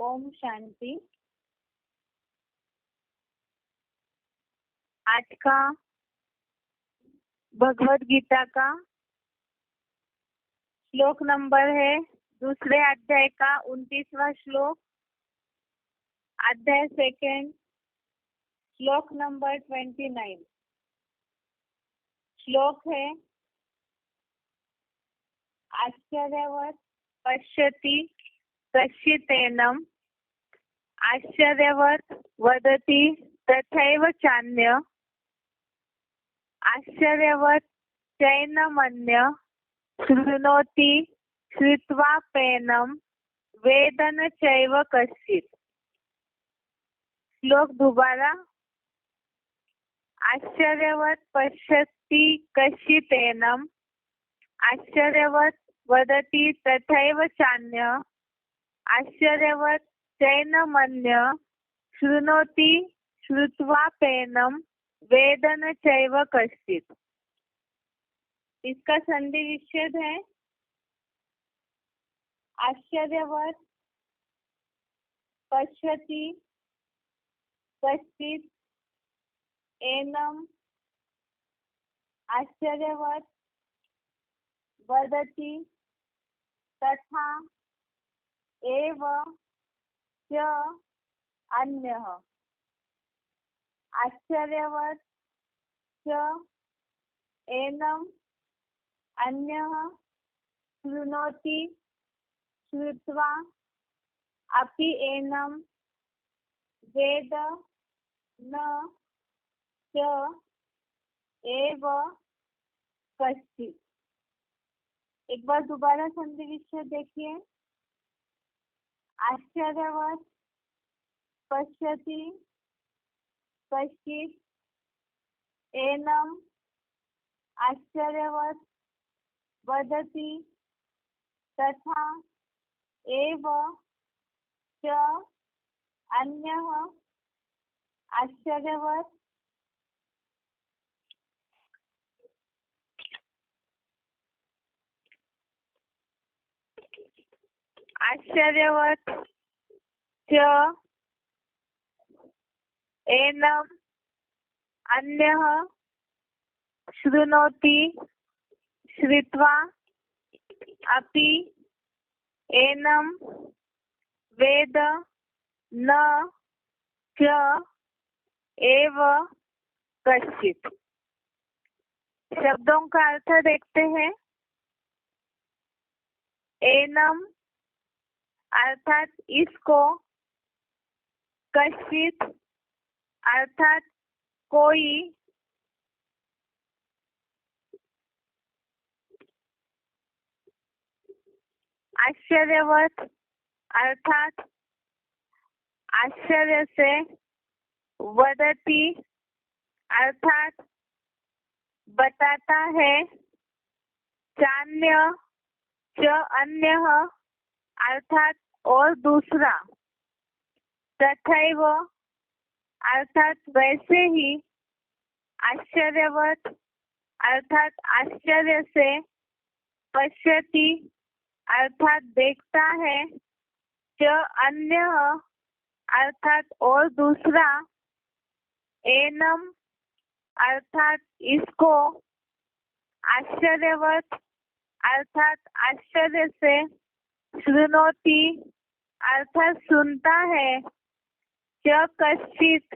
ओम शांति। आज का भगवत गीता का श्लोक नंबर है दूसरे अध्याय का 29वां श्लोक, अध्याय सेकंड, श्लोक नंबर 29। श्लोक है आश्चर्यवत् पश्यति कश्चिदेनम् आश्चर्यवत् वदति तथैव चान्य आश्चर्यवत् चैनमन्य शृणोति श्रुत्वाप्येनं वेद न चैव कश्चित्। श्लोक दोबारा। आश्चर्यवत् पश्यति कश्चिदेनम् आश्चर्यवत् वदति तथैव चान्य आश्चर्यवत् चैनमन्य शृणोति श्रुत्वाप्येनं वेद न चैव कश्चित्। इसका संधि विच्छेद है आश्चर्यवत् पश्यति कश्चित् एनम् आश्चर्यवत् वदति तथा एव च अन्यः आश्चर्यवत् च एनम् अन्यः शृणोति श्रुत्वा अपि एनं वेद न च एव कश्चित्। एक बार दोबारा संधि विच्छेद देखिए। आश्चर्यवत् पश्यति कश्चित् एनम् आश्चर्यवत् वदति तथा एव च अन्यः आश्चर्यवत् च एनम् अन्यः शृणोति श्रुत्वा अपि एनं वेद न च एव कश्चित्। शब्दों का अर्थ देखते हैं। एनम अर्थात इसको, कश्चित् अर्थात कोई, आश्चर्यवत् अर्थात आश्चर्य से, वदति अर्थात बताता है, चान्य च अन्यः अर्थात और दूसरा, तथैव अर्थात वैसे ही, आश्चर्यवत् अर्थात आश्चर्य से, पश्यति अर्थात देखता है, च अन्यः अर्थात और दूसरा, एनम अर्थात इसको, आश्चर्यवत् अर्थात आश्चर्य से, शृणोति अर्थात सुनता है, च कश्चित्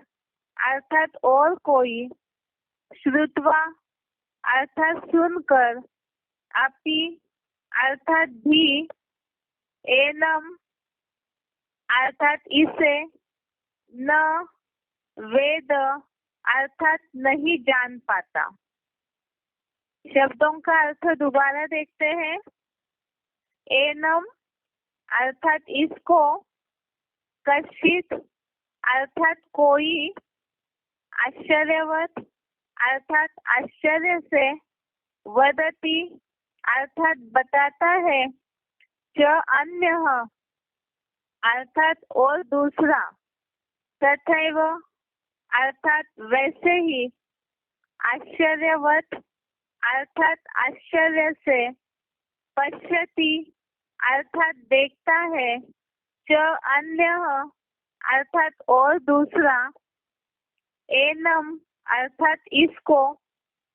अर्थात और कोई, श्रुत्वा अर्थात सुनकर, अपि अर्थात भी, एनम अर्थात इसे, न वेद अर्थात नहीं जान पाता। शब्दों का अर्थ दोबारा देखते हैं। एनम अर्थात इसको, कश्चित् अर्थात कोई, आश्चर्यवत् अर्थात आश्चर्य से, वदति अर्थात बताता है, च अन्यः अर्थात और दूसरा, तथैव अर्थात वैसे ही, आश्चर्यवत् अर्थात आश्चर्य से, पश्यति अर्थात देखता है, च अन्यः अर्थात और दूसरा, एनम अर्थात इसको,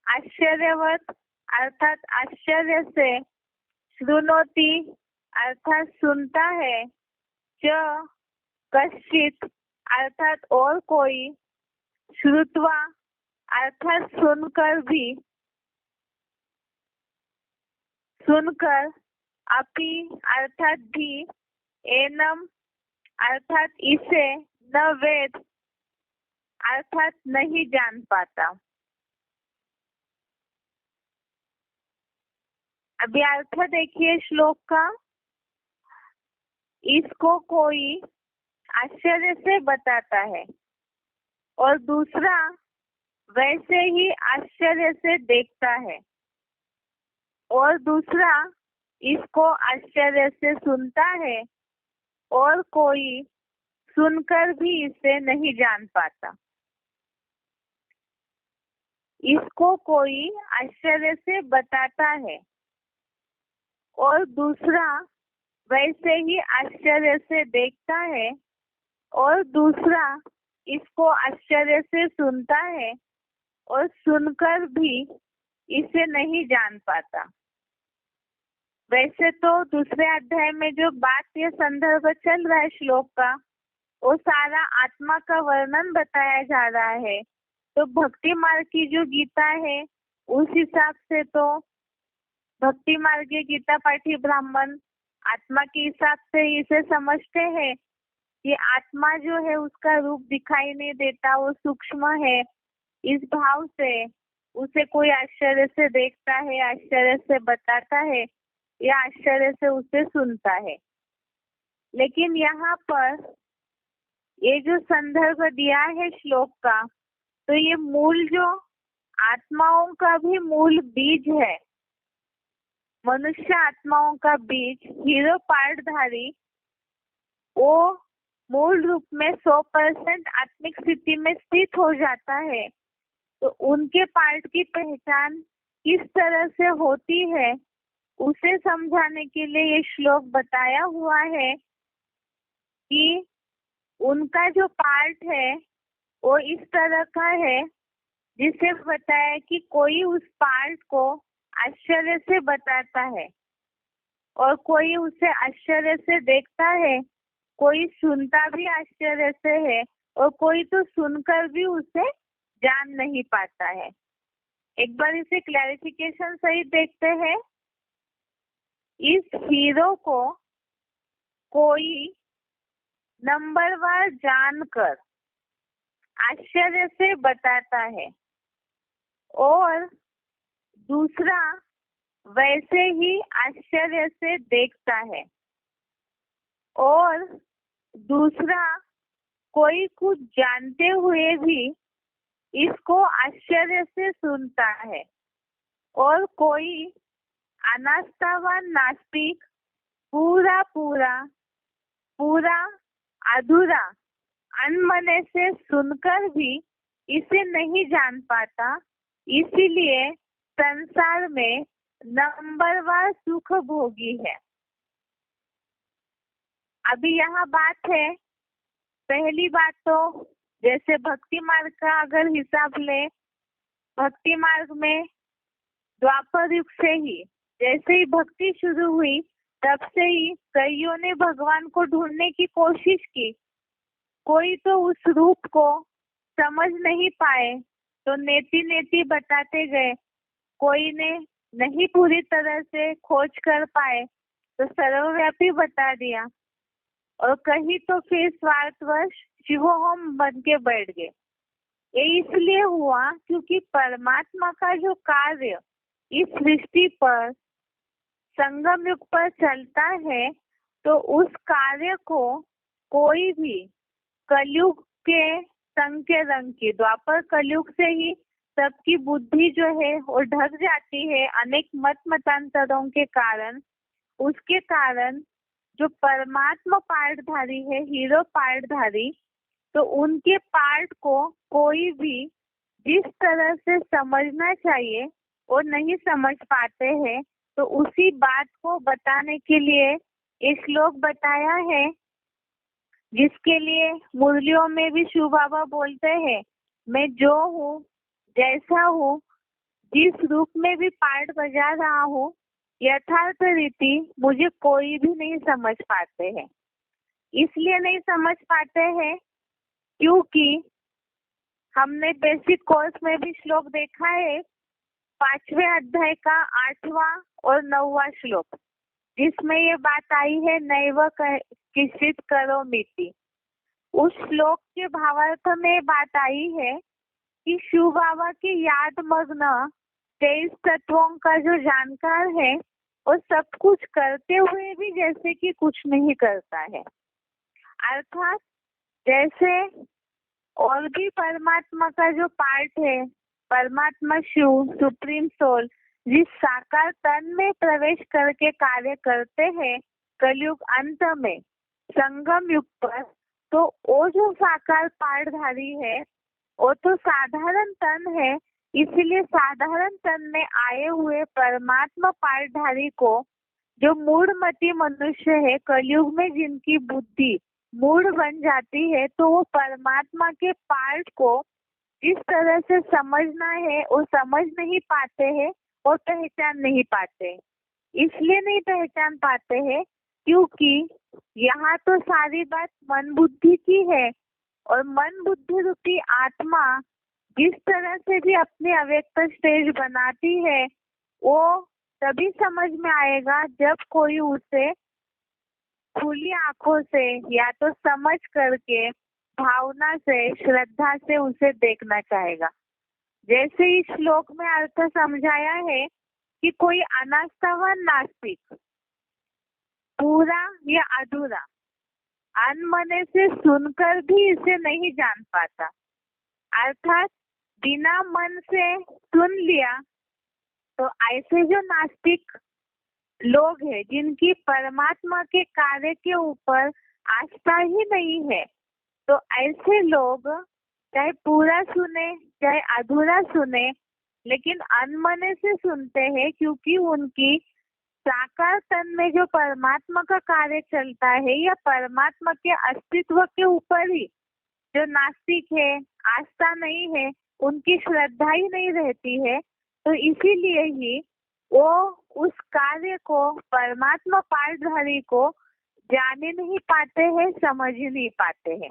आश्चर्यवत अर्थात आश्चर्य से, श्रुणोति अर्थात सुनता है, च कश्चित अर्थात और कोई, श्रुत्वा अर्थात सुनकर भी, सुनकर, अपि अर्थात भी, एनम अर्थात इसे, न वेद अर्थात नहीं जान पाता। अभी अर्थ देखिए श्लोक का। इसको कोई आश्चर्य से बताता है और दूसरा वैसे ही आश्चर्य से देखता है और दूसरा इसको आश्चर्य से सुनता है और कोई सुनकर भी इसे नहीं जान पाता। इसको कोई आश्चर्य से बताता है और दूसरा वैसे ही आश्चर्य से देखता है और दूसरा इसको आश्चर्य से सुनता है और सुनकर भी इसे नहीं जान पाता। वैसे तो दूसरे अध्याय में जो बात ये संदर्भ चल रहा है श्लोक का, वो सारा आत्मा का वर्णन बताया जा रहा है। तो भक्ति मार्ग की जो गीता है उस हिसाब से तो भक्ति मार्ग के गीता पाठी ब्राह्मण आत्मा के हिसाब से इसे समझते हैं कि आत्मा जो है उसका रूप दिखाई नहीं देता, वो सूक्ष्म है। इस भाव से उसे कोई आश्चर्य से देखता है, आश्चर्य से बताता है या आश्चर्य से उसे सुनता है। लेकिन यहाँ पर ये जो संदर्भ दिया है श्लोक का, तो ये मूल जो आत्माओं का भी मूल बीज है, मनुष्य आत्माओं का बीज हीरो पार्टधारी, वो मूल रूप में 100% आत्मिक स्थिति में स्थित हो जाता है। तो उनके पार्ट की पहचान किस तरह से होती है उसे समझाने के लिए ये श्लोक बताया हुआ है कि उनका जो पार्ट है वो इस तरह का है, जिसे बताया कि कोई उस पार्ट को आश्चर्य से बताता है और कोई उसे आश्चर्य से देखता है, कोई सुनता भी आश्चर्य से है और कोई तो सुनकर भी उसे जान नहीं पाता है। एक बार इसे क्लैरिफिकेशन सहित देखते हैं। इस हीरो को कोई नंबरवार जानकर आश्चर्य से बताता है और दूसरा वैसे ही आश्चर्य से देखता है और दूसरा कोई कुछ जानते हुए भी इसको आश्चर्य से सुनता है और कोई अनास्थावान नास्तिक पूरा अधूरा अनमने से सुनकर भी इसे नहीं जान पाता। इसीलिए संसार में नंबरवार सुख भोगी है। अभी यहाँ बात है, पहली बात तो जैसे भक्ति मार्ग का अगर हिसाब ले, भक्ति मार्ग में द्वापर युग से ही जैसे ही भक्ति शुरू हुई तब से ही कईयों ने भगवान को ढूंढने की कोशिश की। कोई तो उस रूप को समझ नहीं पाए तो नेति नेति बताते गए, कोई ने नहीं पूरी तरह से खोज कर पाए तो सर्वव्यापी बता दिया और कहीं तो फिर स्वार्थवश शिवोहम बन के बैठ गए। ये इसलिए हुआ क्योंकि परमात्मा का जो कार्य इस सृष्टि पर संगम युग पर चलता है, तो उस कार्य को कोई भी कलयुग के संग के रंग की, द्वापर कलयुग से ही सबकी बुद्धि जो है वो ढक जाती है अनेक मत मतांतरों के कारण। उसके कारण जो परमात्मा पार्टधारी है, हीरो पार्टधारी, तो उनके पार्ट को कोई भी जिस तरह से समझना चाहिए वो नहीं समझ पाते हैं। तो उसी बात को बताने के लिए ये श्लोक बताया है जिसके लिए मुरलियों में भी शिव बाबा बोलते हैं, मैं जो हूँ, जैसा हूँ, जिस रूप में भी पार्ट बजा रहा हूँ, यथार्थ रीति मुझे कोई भी नहीं समझ पाते हैं। इसलिए नहीं समझ पाते हैं क्योंकि हमने बेसिक कोर्स में भी श्लोक देखा है, 5वें अध्याय का 8वां और 9वां श्लोक, जिसमें ये बात आई है, नैव किंचित करोमीति। उस श्लोक के भावार्थ में बात आई है कि शिव बाबा की याद मग्न 23 तत्वों का जो जानकार है, वो सब कुछ करते हुए भी जैसे कि कुछ नहीं करता है। अर्थात जैसे और भी परमात्मा का जो पार्ट है, परमात्मा शिव सुप्रीम सोल जिस साकार तन में प्रवेश करके कार्य करते हैं कलयुग अंत में संगम युग पर, तो वो जो साकार पार्टधारी है वो तो साधारण तन है। इसलिए साधारण तन में आए हुए परमात्मा पार्टधारी को, जो मूढ़मती मनुष्य है, कलयुग में जिनकी बुद्धि मूढ़ बन जाती है, तो वो परमात्मा के पार्ट को जिस तरह से समझना है वो समझ नहीं पाते हैं और पहचान नहीं पाते। इसलिए नहीं पहचान पाते हैं क्योंकि यहाँ तो सारी बात मन बुद्धि की है, और मन बुद्धि रूपी आत्मा जिस तरह से भी अपनी अव्यक्त स्टेज बनाती है, वो तभी समझ में आएगा जब कोई उसे खुली आंखों से या तो समझ करके भावना से श्रद्धा से उसे देखना चाहेगा। जैसे इस श्लोक में अर्थ समझाया है कि कोई अनास्थावान नास्तिक पूरा या अधूरा अनमने से सुनकर भी इसे नहीं जान पाता, अर्थात बिना मन से सुन लिया। तो ऐसे जो नास्तिक लोग हैं जिनकी परमात्मा के कार्य के ऊपर आस्था ही नहीं है, तो ऐसे लोग चाहे पूरा सुने चाहे अधूरा सुने, लेकिन अनमने से सुनते हैं, क्योंकि उनकी साकार तन में जो परमात्मा का कार्य चलता है या परमात्मा के अस्तित्व के ऊपर ही जो नास्तिक है, आस्था नहीं है, उनकी श्रद्धा ही नहीं रहती है। तो इसीलिए ही वो उस कार्य को, परमात्मा पार्टधारी को जाने नहीं पाते हैं, समझ ही नहीं पाते हैं।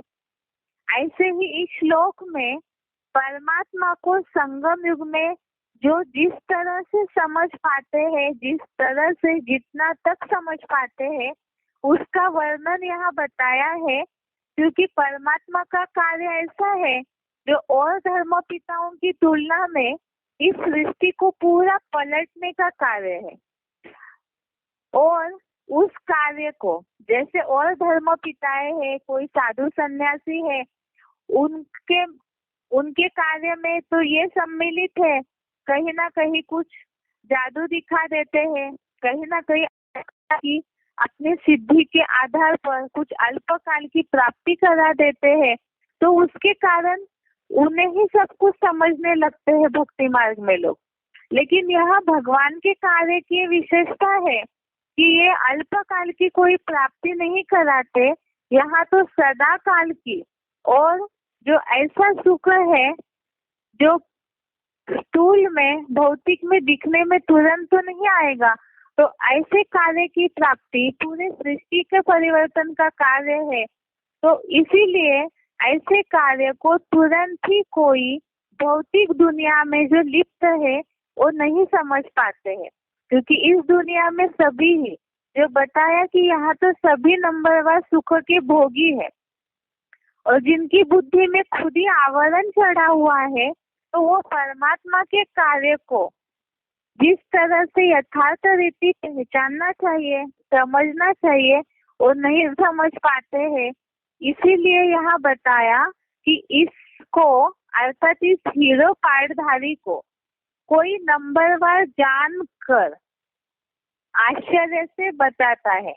ऐसे ही इस श्लोक में परमात्मा को संगम युग में जो जिस तरह से समझ पाते हैं, जिस तरह से जितना तक समझ पाते हैं, उसका वर्णन यहाँ बताया है। क्योंकि परमात्मा का कार्य ऐसा है जो और धर्म पिताओं की तुलना में इस सृष्टि को पूरा पलटने का कार्य है। और उस कार्य को जैसे और धर्म पिताएं हैं, कोई साधु सन्यासी है, उनके कार्य में तो ये सम्मिलित है, कहीं ना कहीं कुछ जादू दिखा देते हैं, कहीं ना कहीं अपने सिद्धि के आधार पर कुछ अल्पकाल की प्राप्ति करा देते हैं। तो उसके कारण उन्हें ही सब कुछ समझने लगते हैं भक्ति मार्ग में लोग। लेकिन यह भगवान के कार्य की विशेषता है कि ये अल्पकाल की कोई प्राप्ति नहीं कराते, यहाँ तो सदा काल की, और जो ऐसा सुख है जो स्थूल में भौतिक में दिखने में तुरंत तो नहीं आएगा। तो ऐसे कार्य की प्राप्ति पूरे सृष्टि के परिवर्तन का कार्य है। तो इसीलिए ऐसे कार्य को तुरंत ही कोई भौतिक दुनिया में जो लिप्त है वो नहीं समझ पाते हैं, क्योंकि इस दुनिया में सभी ही जो बताया कि यहाँ तो सभी नंबरवार सुख के भोगी है, और जिनकी बुद्धि में खुद ही आवरण चढ़ा हुआ है, तो वो परमात्मा के कार्य को जिस तरह से यथार्थ रीति पहचानना चाहिए, समझना चाहिए, वो नहीं समझ पाते हैं। इसीलिए यहाँ बताया कि इसको, अर्थात इस हीरो पार्टधारी को कोई नंबरवार जान कर आश्चर्य से बताता है।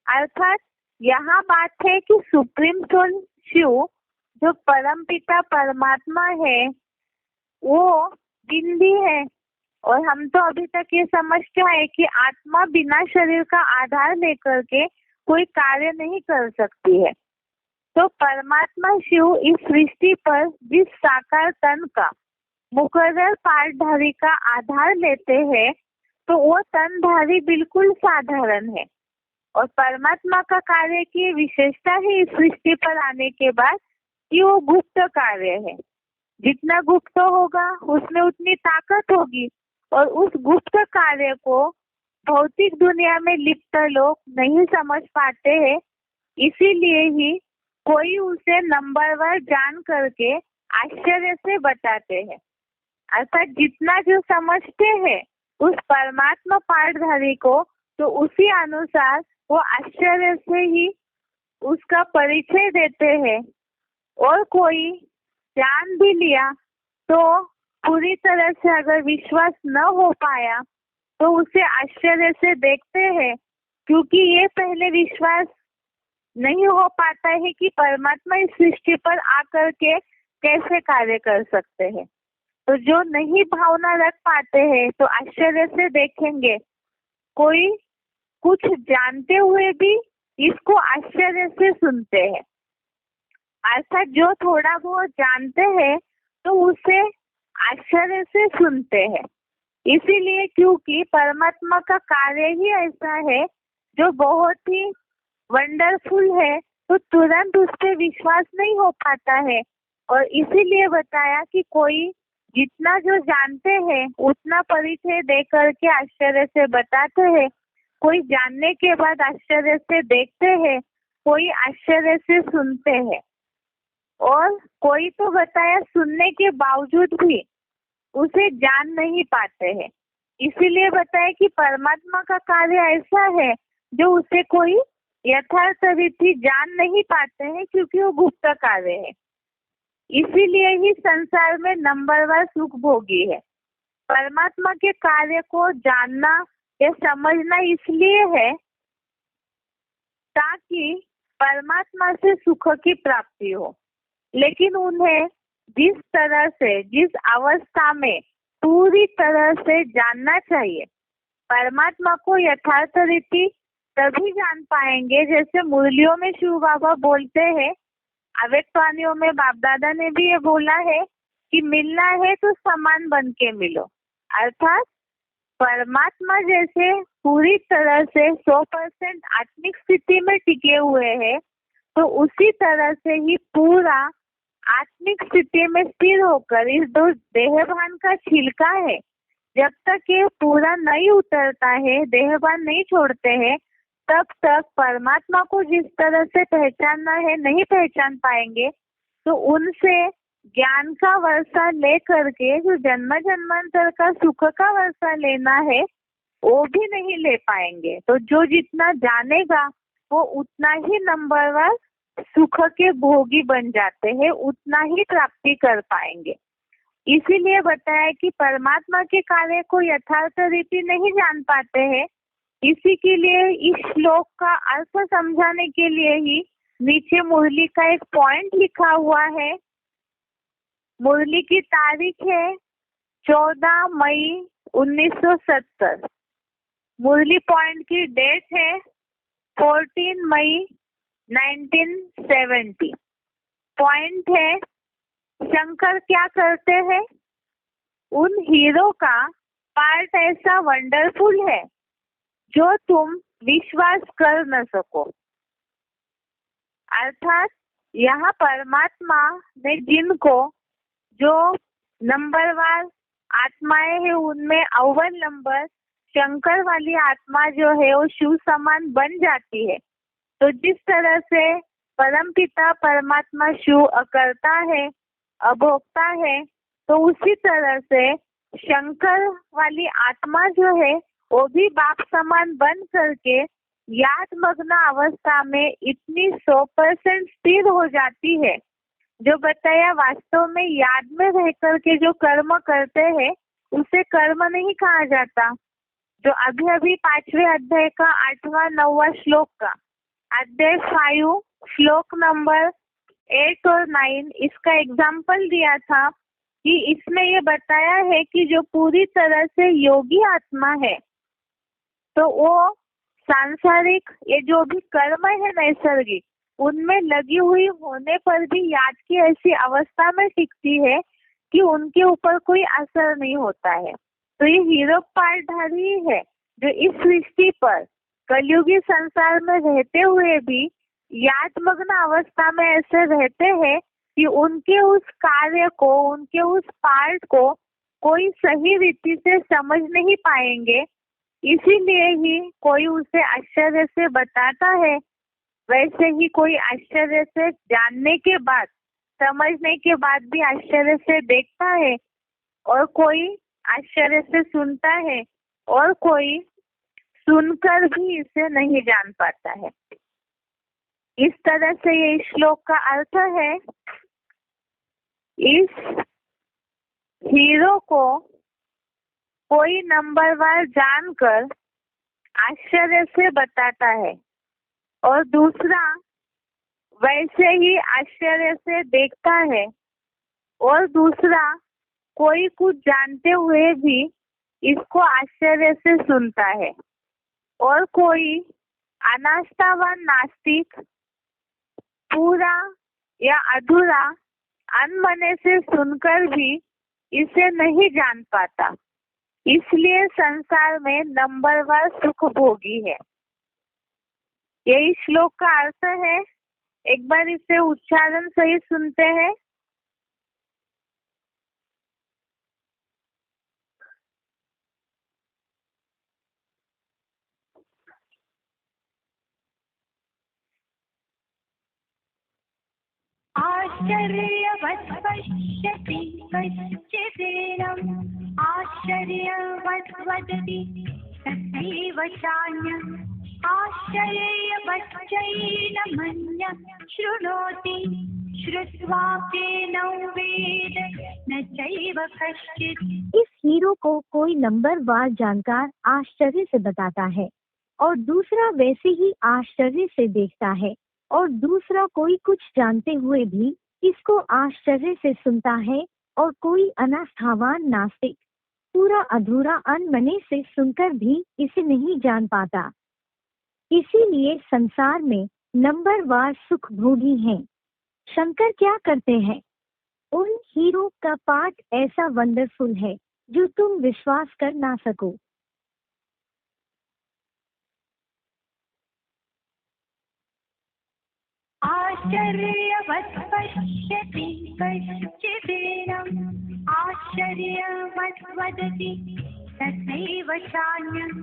अर्थात यहाँ बात है कि सुप्रीम सोल शिव जो परम पिता परमात्मा है वो बिंदी है, और हम तो अभी तक ये समझ के आए कि आत्मा बिना शरीर का आधार लेकर के कोई कार्य नहीं कर सकती है। तो परमात्मा शिव इस सृष्टि पर जिस साकार तन का मुकर्रर पाठधारी का आधार लेते हैं, तो वो तनधारी बिल्कुल साधारण है। और परमात्मा का कार्य की विशेषता है इस सृष्टि पर आने के बाद कि वो गुप्त कार्य है। जितना गुप्त होगा उसमें उतनी ताकत होगी, और उस गुप्त कार्य को भौतिक दुनिया में लिप्त लोग नहीं समझ पाते हैं। इसीलिए ही कोई उसे नंबरवार जान करके आश्चर्य से बताते हैं। अर्थात जितना जो समझते हैं उस परमात्मा पाठधारी को, तो उसी अनुसार वो आश्चर्य से ही उसका परिचय देते हैं। और कोई जान भी लिया तो पूरी तरह से अगर विश्वास न हो पाया तो उसे आश्चर्य से देखते हैं, क्योंकि ये पहले विश्वास नहीं हो पाता है कि परमात्मा इस सृष्टि पर आकर के कैसे कार्य कर सकते हैं। तो जो नहीं भावना रख पाते हैं तो आश्चर्य से देखेंगे। कोई कुछ जानते हुए भी इसको आश्चर्य से सुनते हैं। अर्थात जो थोड़ा बहुत जानते हैं तो उसे आश्चर्य से सुनते हैं। इसीलिए क्योंकि परमात्मा का कार्य ही ऐसा है जो बहुत ही वंडरफुल है, तो तुरंत उस पर विश्वास नहीं हो पाता है। और इसीलिए बताया कि कोई जितना जो जानते हैं उतना परिचय दे करके आश्चर्य से बताते हैं, कोई जानने के बाद आश्चर्य से देखते हैं, कोई आश्चर्य से सुनते हैं, और कोई तो बताया सुनने के बावजूद भी उसे जान नहीं पाते हैं। इसीलिए बताया कि परमात्मा का कार्य ऐसा है जो उसे कोई यथार्थ रीति जान नहीं पाते हैं, क्योंकि वो गुप्त कार्य है। इसीलिए ही संसार में नंबरवार सुख भोगी है। परमात्मा के कार्य को जानना या समझना इसलिए है ताकि परमात्मा से सुख की प्राप्ति हो, लेकिन उन्हें जिस तरह से जिस अवस्था में पूरी तरह से जानना चाहिए। परमात्मा को यथार्थ रीति तभी जान पाएंगे, जैसे मुरलियों में शिव बाबा बोलते हैं, अव्यक्तवाणियों में बाप दादा ने भी ये बोला है कि मिलना है तो समान बन के मिलो। अर्थात परमात्मा जैसे पूरी तरह से 100% आत्मिक स्थिति में टिके हुए हैं, तो उसी तरह से ही पूरा आत्मिक स्थिति में स्थिर होकर इस दो देहभान का छिलका है, जब तक ये पूरा नहीं उतरता है, देहभान नहीं छोड़ते हैं, तब तक परमात्मा को जिस तरह से पहचानना है नहीं पहचान पाएंगे। तो उनसे ज्ञान का वर्षा ले करके जो जन्म जन्मांतर का सुख का वर्षा लेना है वो भी नहीं ले पाएंगे। तो जो जितना जानेगा वो उतना ही नंबरवार सुख के भोगी बन जाते हैं, उतना ही प्राप्ति कर पाएंगे। इसीलिए बताया कि परमात्मा के कार्य को यथार्थ रीति नहीं जान पाते हैं। इसी के लिए इस श्लोक का अर्थ समझाने के लिए ही नीचे मुरली का एक पॉइंट लिखा हुआ है। मुरली की तारीख है 14 मई 1970। मुरली पॉइंट की डेट है 14 मई 1970। पॉइंट है, शंकर क्या करते हैं? उन हीरो का पार्ट ऐसा वंडरफुल है जो तुम विश्वास कर न सको। अर्थात यहाँ परमात्मा ने जिनको जो नंबरवार आत्माएं है उनमें अव्वल नंबर शंकर वाली आत्मा जो है वो शिव समान बन जाती है। तो जिस तरह से परमपिता परमात्मा शिव अकर्ता है, अभोक्ता है, तो उसी तरह से शंकर वाली आत्मा जो है वो भी बाप समान बन करके याद मग्न अवस्था में इतनी 100% स्थिर हो जाती है, जो बताया वास्तव में याद में रह करके जो कर्म करते हैं उसे कर्म नहीं कहा जाता। जो अभी अभी 5वें अध्याय का 8वां 9वां श्लोक का अध्याय 5 श्लोक नंबर 8 और 9 इसका एग्जाम्पल दिया था कि इसमें ये बताया है कि जो पूरी तरह से योगी आत्मा है तो वो सांसारिक ये जो भी कर्म है नैसर्गिक, उनमें लगी हुई होने पर भी याद की ऐसी अवस्था में टिकती है कि उनके ऊपर कोई असर नहीं होता है। तो ये हीरो पार्टधारी ही है जो इस सृष्टि पर कलयुगी संसार में रहते हुए भी यादमग्न अवस्था में ऐसे रहते हैं कि उनके उस कार्य को, उनके उस पार्ट को कोई सही रीति से समझ नहीं पाएंगे। इसीलिए ही कोई उसे आश्चर्य से बताता है, वैसे ही कोई आश्चर्य से जानने के बाद, समझने के बाद भी आश्चर्य से देखता है, और कोई आश्चर्य से सुनता है, और कोई सुनकर भी इसे नहीं जान पाता है। इस तरह से ये श्लोक का अर्थ है। इस हीरो को कोई नंबरवार जानकर आश्चर्य से बताता है, और दूसरा वैसे ही आश्चर्य से देखता है, और दूसरा कोई कुछ जानते हुए भी इसको आश्चर्य से सुनता है, और कोई अनास्थावान नास्तिक पूरा या अधूरा अनमने से सुनकर भी इसे नहीं जान पाता। इसलिए संसार में नंबरवार सुख भोगी है। यही श्लोक का अर्थ है। एक बार इसे उच्चारण सही सुनते हैं। आश्चर्यवत् पश्यति कश्चिदेनम् आश्चर्यवत् वदति तथैव चान्यः आश्चर्यवत् चैनमन्यः शृणोति श्रुत्वाप्येनौ वेद न चैव कश्चित्। इस हीरो को कोई नंबरवार जानकार आश्चर्य से बताता है, और दूसरा वैसे ही आश्चर्य से देखता है, और दूसरा कोई कुछ जानते हुए भी इसको आश्चर्य से सुनता है, और कोई अनास्थावान नास्तिक पूरा अधूरा अनमने से सुनकर भी इसे नहीं जान पाता। इसीलिए संसार में नंबरवार सुख भोगी हैं। शंकर क्या करते हैं? उन हीरो का पाठ ऐसा वंडरफुल है जो तुम विश्वास कर ना सको। आश्चर्यवत् पश्यति कश्चिदेनम् आश्चर्यवत् वदति तथैव चान्यः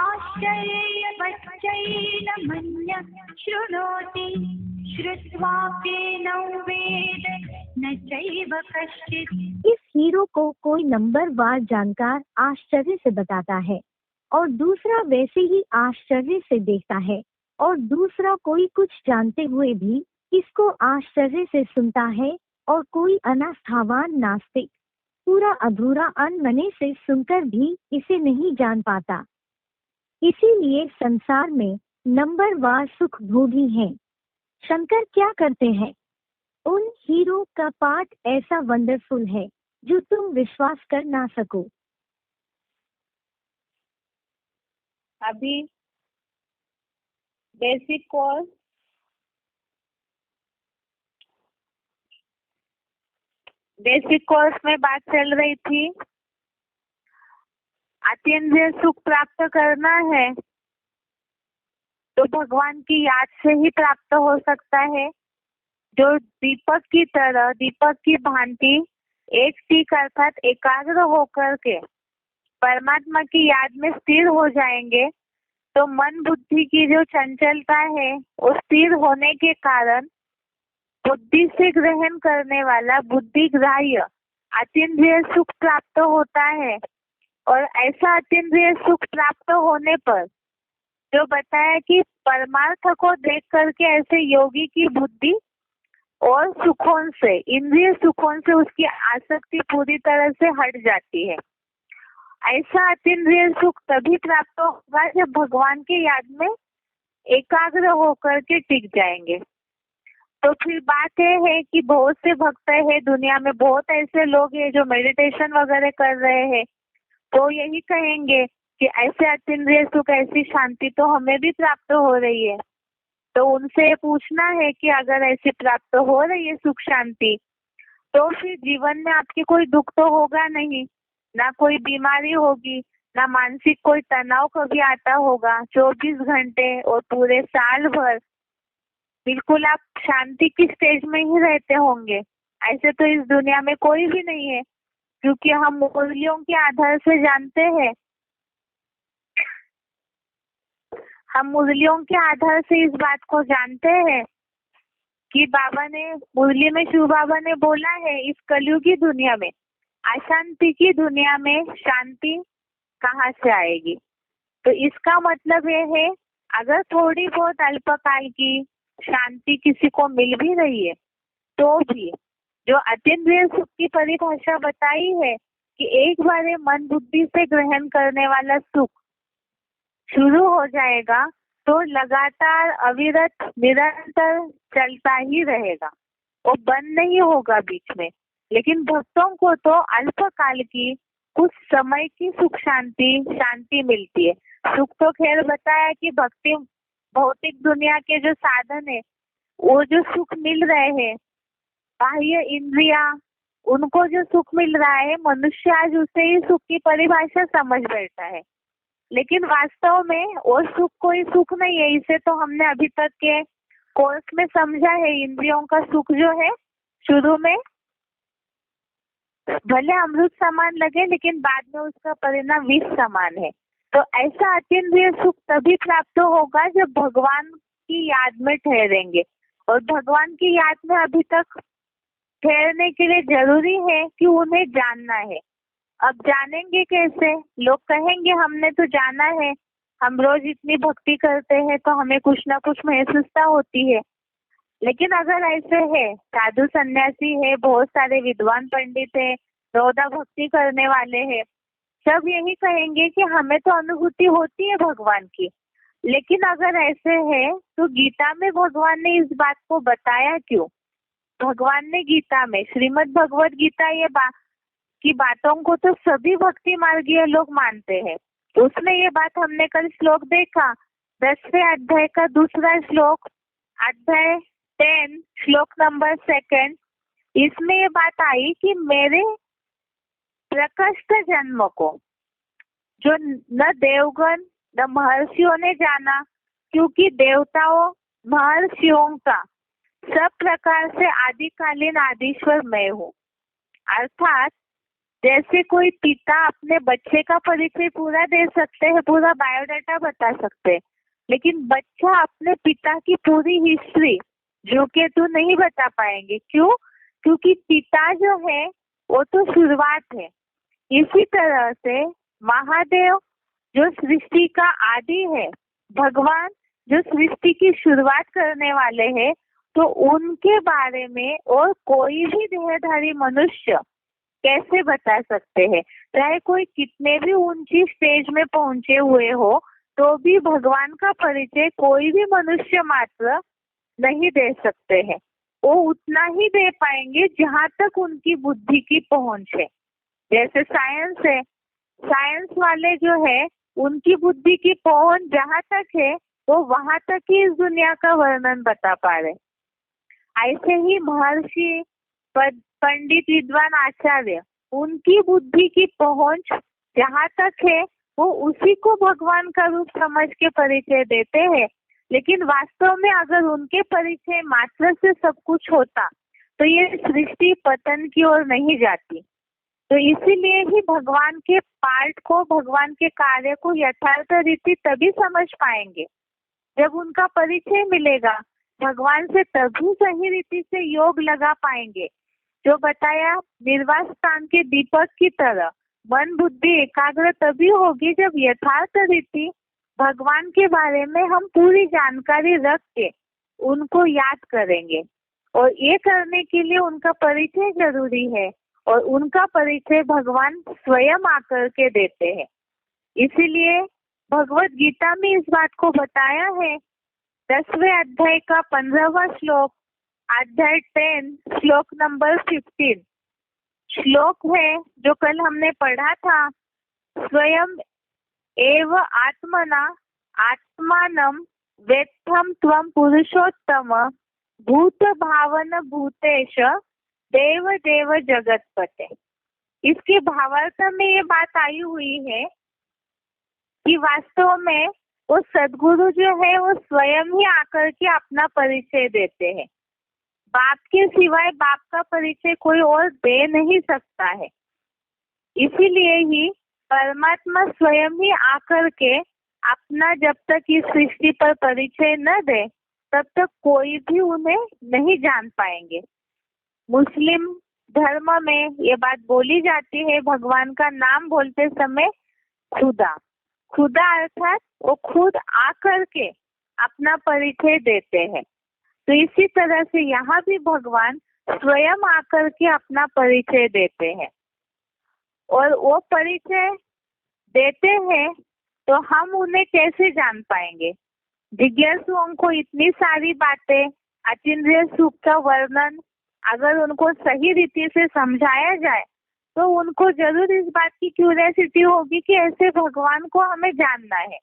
आश्चर्यवत् चैनमन्यः शृणोति श्रुत्वाप्येनौ वेद न चैव कश्चित्। इस हीरो को कोई नंबरवार जानकार आश्चर्य से बताता है, और दूसरा वैसे ही आश्चर्य से देखता है, और दूसरा कोई कुछ जानते हुए भी इसको आश्चर्य से सुनता है, और कोई अनास्थावान नास्तिक पूरा अधूरा अनमने से सुनकर भी इसे नहीं जान पाता। इसीलिए संसार में नंबरवार सुख भोगी हैं। शंकर क्या करते हैं? उन हीरो का पाठ ऐसा वंडरफुल है जो तुम विश्वास कर ना सको। अभी बेसिक कोर्स में बात चल रही थी। अतीन्द्रिय सुख प्राप्त करना है तो भगवान की याद से ही प्राप्त हो सकता है। जो दीपक की तरह, दीपक की भांति एक टिक अर्थात एकाग्र होकर के परमात्मा की याद में स्थिर हो जाएंगे, तो मन बुद्धि की जो चंचलता है वो स्थिर होने के कारण बुद्धि से ग्रहण करने वाला बुद्धि ग्राह्य अतीन्द्रिय सुख प्राप्त होता है। और ऐसा अतीन्द्रिय सुख प्राप्त होने पर जो बताया कि परमार्थ को देख करके ऐसे योगी की बुद्धि और सुखों से, इंद्रिय सुखों से उसकी आसक्ति पूरी तरह से हट जाती है। ऐसा अतीन्द्रिय सुख तभी प्राप्त होगा जब भगवान के याद में एकाग्र होकर के टिक जाएंगे। तो फिर बात यह है कि बहुत से भक्त है दुनिया में, बहुत ऐसे लोग हैं जो मेडिटेशन वगैरह कर रहे हैं, तो यही कहेंगे कि ऐसे अतीन्द्रिय सुख, ऐसी शांति तो हमें भी प्राप्त हो रही है। तो उनसे पूछना है कि अगर ऐसी प्राप्त हो रही है सुख शांति, तो फिर जीवन में आपके कोई दुख तो होगा नहीं, ना कोई बीमारी होगी, ना मानसिक कोई तनाव कभी आता होगा। 24 घंटे और पूरे साल भर बिल्कुल आप शांति की स्टेज में ही रहते होंगे। ऐसे तो इस दुनिया में कोई भी नहीं है, क्योंकि हम मूल्यों के आधार से जानते हैं, हम मूल्यों के आधार से इस बात को जानते हैं कि बाबा ने मुरली में, शिव बाबा ने बोला है, इस कलयुगी दुनिया में, अशांति की दुनिया में शांति कहाँ से आएगी। तो इसका मतलब ये है, अगर थोड़ी बहुत अल्पकाल की शांति किसी को मिल भी रही है, तो भी जो अतीन्द्रिय सुख की परिभाषा बताई है कि एक बार मन बुद्धि से ग्रहण करने वाला सुख शुरू हो जाएगा तो लगातार अविरत निरंतर चलता ही रहेगा, वो बंद नहीं होगा बीच में। लेकिन भक्तों को तो अल्पकाल की, कुछ समय की सुख शांति मिलती है। सुख तो खैर बताया कि भक्ति भौतिक दुनिया के जो साधन है, वो जो सुख मिल रहे हैं, बाह्य इंद्रिया, उनको जो सुख मिल रहा है, मनुष्य आज उसे ही सुख की परिभाषा समझ बैठा है। लेकिन वास्तव में वो सुख कोई सुख नहीं है। इसे तो हमने अभी तक के कोर्स में समझा है। इंद्रियों का सुख जो है, शुरू में भले अमृत समान लगे, लेकिन बाद में उसका परिणाम विष समान है। तो ऐसा अतीन्द्रिय सुख तभी प्राप्त होगा जब भगवान की याद में ठहरेंगे। और भगवान की याद में अभी तक ठहरने के लिए जरूरी है कि उन्हें जानना है। अब जानेंगे कैसे? लोग कहेंगे हमने तो जाना है, हम रोज इतनी भक्ति करते हैं तो हमें कुछ ना कुछ महसूसता होती है। लेकिन अगर ऐसे है, साधु सन्यासी है, बहुत सारे विद्वान पंडित है, रोदा भक्ति करने वाले हैं, सब यही कहेंगे कि हमें तो अनुभूति होती है भगवान की। लेकिन अगर ऐसे है तो गीता में भगवान ने इस बात को बताया क्यों? भगवान ने गीता में, श्रीमद् भगवत गीता, ये की बातों को तो सभी भक्ति मार्गीय लोग मानते हैं। उसमें ये बात हमने कल श्लोक देखा, 10वें अध्याय का दूसरा श्लोक, अध्याय 10 श्लोक नंबर 2, इसमें ये बात आई कि मेरे प्रकृष्ट जन्म को जो न देवगण न महर्षियों ने जाना, क्योंकि देवताओं महर्षियों का सब प्रकार से आदिकालीन आदिश्वर मैं हूँ। अर्थात जैसे कोई पिता अपने बच्चे का परिचय पूरा दे सकते हैं, पूरा बायोडाटा बता सकते हैं, लेकिन बच्चा अपने पिता की पूरी हिस्ट्री जो के तो नहीं बता पाएंगे। क्यों? क्योंकि पिता जो है वो तो शुरुआत है। इसी तरह से महादेव जो सृष्टि का आदि है, भगवान जो सृष्टि की शुरुआत करने वाले हैं, तो उनके बारे में और कोई भी देहधारी मनुष्य कैसे बता सकते हैं? चाहे कोई कितने भी ऊंची स्टेज में पहुंचे हुए हो, तो भी भगवान का परिचय कोई भी मनुष्य मात्र नहीं दे सकते हैं। वो उतना ही दे पाएंगे जहाँ तक उनकी बुद्धि की पहुंच है। जैसे साइंस है, साइंस वाले जो है उनकी बुद्धि की पहुंच जहाँ तक है वो वहां तक ही इस दुनिया का वर्णन बता पा रहे। ऐसे ही महर्षि, पंडित, विद्वान, आचार्य, उनकी बुद्धि की पहुंच जहाँ तक है वो उसी को भगवान का रूप समझ के परिचय देते हैं। लेकिन वास्तव में अगर उनके परिचय मात्र से सब कुछ होता तो ये सृष्टि पतन की ओर नहीं जाती। तो इसीलिए ही भगवान के पार्ट को, भगवान के कार्य को यथार्थ रीति तभी समझ पाएंगे जब उनका परिचय मिलेगा। भगवान से तभी सही रीति से योग लगा पाएंगे। जो बताया, निर्वास स्थान के दीपक की तरह मन बुद्धि एकाग्र तभी होगी जब यथार्थ रीति भगवान के बारे में हम पूरी जानकारी रख के उनको याद करेंगे। और ये करने के लिए उनका परिचय जरूरी है, और उनका परिचय भगवान स्वयं आकर के देते हैं। इसीलिए भगवत गीता में इस बात को बताया है। 10वें अध्याय का 15वां श्लोक, अध्याय 10 श्लोक नंबर 15 श्लोक है जो कल हमने पढ़ा था। स्वयं एव आत्मना आत्मानं वेत्थम त्वं पुरुषोत्तम भूत भावन भूतेश देव देव जगतपते। इसके भावार्थ में ये बात आई हुई है कि वास्तव में वो सद्गुरु जो है वो स्वयं ही आकर के अपना परिचय देते हैं। बाप के सिवाय बाप का परिचय कोई और दे नहीं सकता है। इसीलिए ही परमात्मा स्वयं ही आकर के अपना जब तक इस सृष्टि पर परिचय न दे तब तक कोई भी उन्हें नहीं जान पाएंगे। मुस्लिम धर्म में ये बात बोली जाती है, भगवान का नाम बोलते समय खुदा, खुदा अर्थात वो खुद आकर के अपना परिचय देते हैं। तो इसी तरह से यहाँ भी भगवान स्वयं आकर के अपना परिचय देते हैं और वो परिचय देते हैं तो हम उन्हें कैसे जान पाएंगे। जिज्ञासुओं को इतनी सारी बातें, अतीन्द्रिय सुख का वर्णन अगर उनको सही रीति से समझाया जाए तो उनको जरूर इस बात की क्यूरियोसिटी होगी कि ऐसे भगवान को हमें जानना है।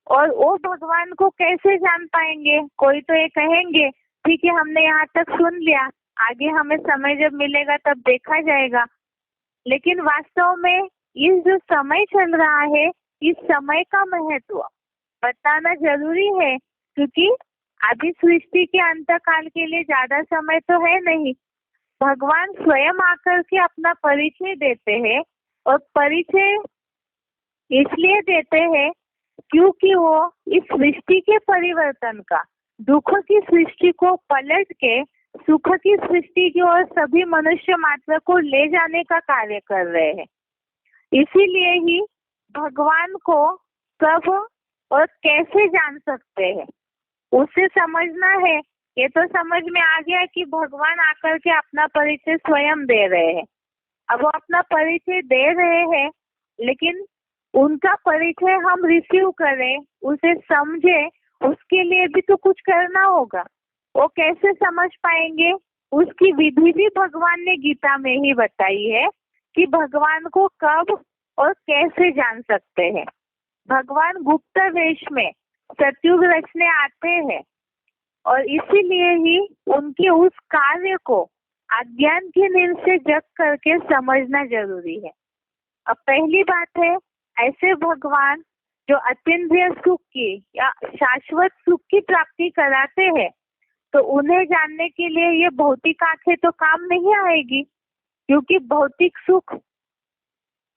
और वो भगवान को कैसे जान पाएंगे? कोई तो ये कहेंगे ठीक है हमने यहाँ तक सुन लिया, आगे हमें समय जब मिलेगा तब देखा जाएगा। लेकिन वास्तव में ये जो समय चल रहा है, इस समय का महत्व बताना जरूरी है, क्योंकि अभी सृष्टि के अंत काल के लिए ज्यादा समय तो है नहीं। भगवान स्वयं आकर के अपना परिचय देते हैं और परिचय इसलिए देते हैं क्योंकि वो इस सृष्टि के परिवर्तन का, दुख की सृष्टि को पलट के सुख की सृष्टि की ओर सभी मनुष्य मात्र को ले जाने का कार्य कर रहे हैं। इसीलिए ही भगवान को कब और कैसे जान सकते हैं उसे समझना है। ये तो समझ में आ गया कि भगवान आकर के अपना परिचय स्वयं दे रहे हैं। अब वो अपना परिचय दे रहे हैं, लेकिन उनका परिचय हम रिसीव करें, उसे समझे, उसके लिए भी तो कुछ करना होगा। वो कैसे समझ पाएंगे? उसकी विधि भी भगवान ने गीता में ही बताई है कि भगवान को कब और कैसे जान सकते हैं। भगवान गुप्त वेश में सतयुग रचने आते हैं और इसीलिए ही उनके उस कार्य को अज्ञान की नींद से जग करके समझना जरूरी है। अब पहली बात है, ऐसे भगवान जो अतीन्द्रिय सुख की या शाश्वत सुख की प्राप्ति कराते हैं, तो उन्हें जानने के लिए ये भौतिक आंखें तो काम नहीं आएगी, क्योंकि भौतिक सुख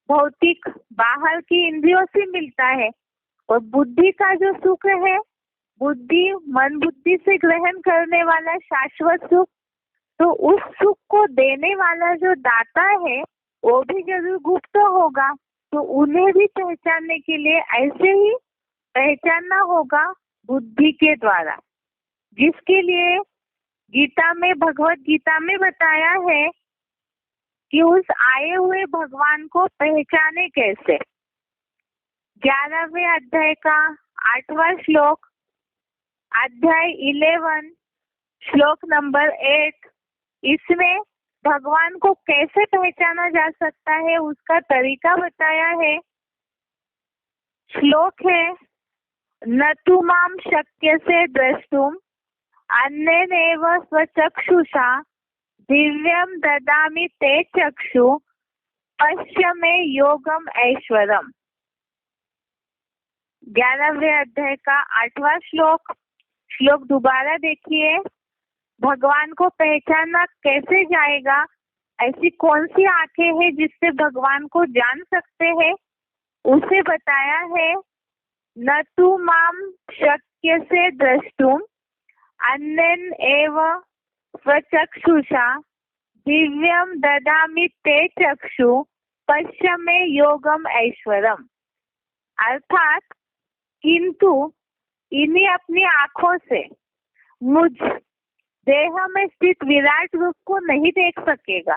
भौतिक बाहर की इंद्रियों से मिलता है और बुद्धि का जो सुख है, बुद्धि मन बुद्धि से ग्रहण करने वाला शाश्वत सुख, तो उस सुख को देने वाला जो दाता है वो भी जरूर गुप्त होगा। तो उन्हें भी पहचानने के लिए ऐसे ही पहचानना होगा बुद्धि के द्वारा, जिसके लिए गीता में, भगवत गीता में बताया है कि उस आए हुए भगवान को पहचाने कैसे। 11वें अध्याय का 8वां श्लोक, अध्याय 11 श्लोक नंबर 8, इसमें भगवान को कैसे पहचाना जा सकता है उसका तरीका बताया है। श्लोक है, न तु माम शक्यसे द्रष्टुम अन्येनैव स्वचक्षुषा दिव्यम ददामि ते चक्षु पश्य मे योगम ऐश्वरम। 11वें अध्याय का 8वां श्लोक, श्लोक दोबारा देखिए। भगवान को पहचानना कैसे जाएगा? ऐसी कौन सी आंखें हैं जिससे भगवान को जान सकते हैं? उसे बताया है, न तु माम शक्यसे द्रष्टुम अन्येन एव स्वचक्षुषा दिव्यम ददामि ते चक्षु पश्य मे योगम ऐश्वरम। अर्थात किंतु इन्हीं अपनी आंखों से मुझ देह में स्थित विराट रूप को नहीं देख सकेगा।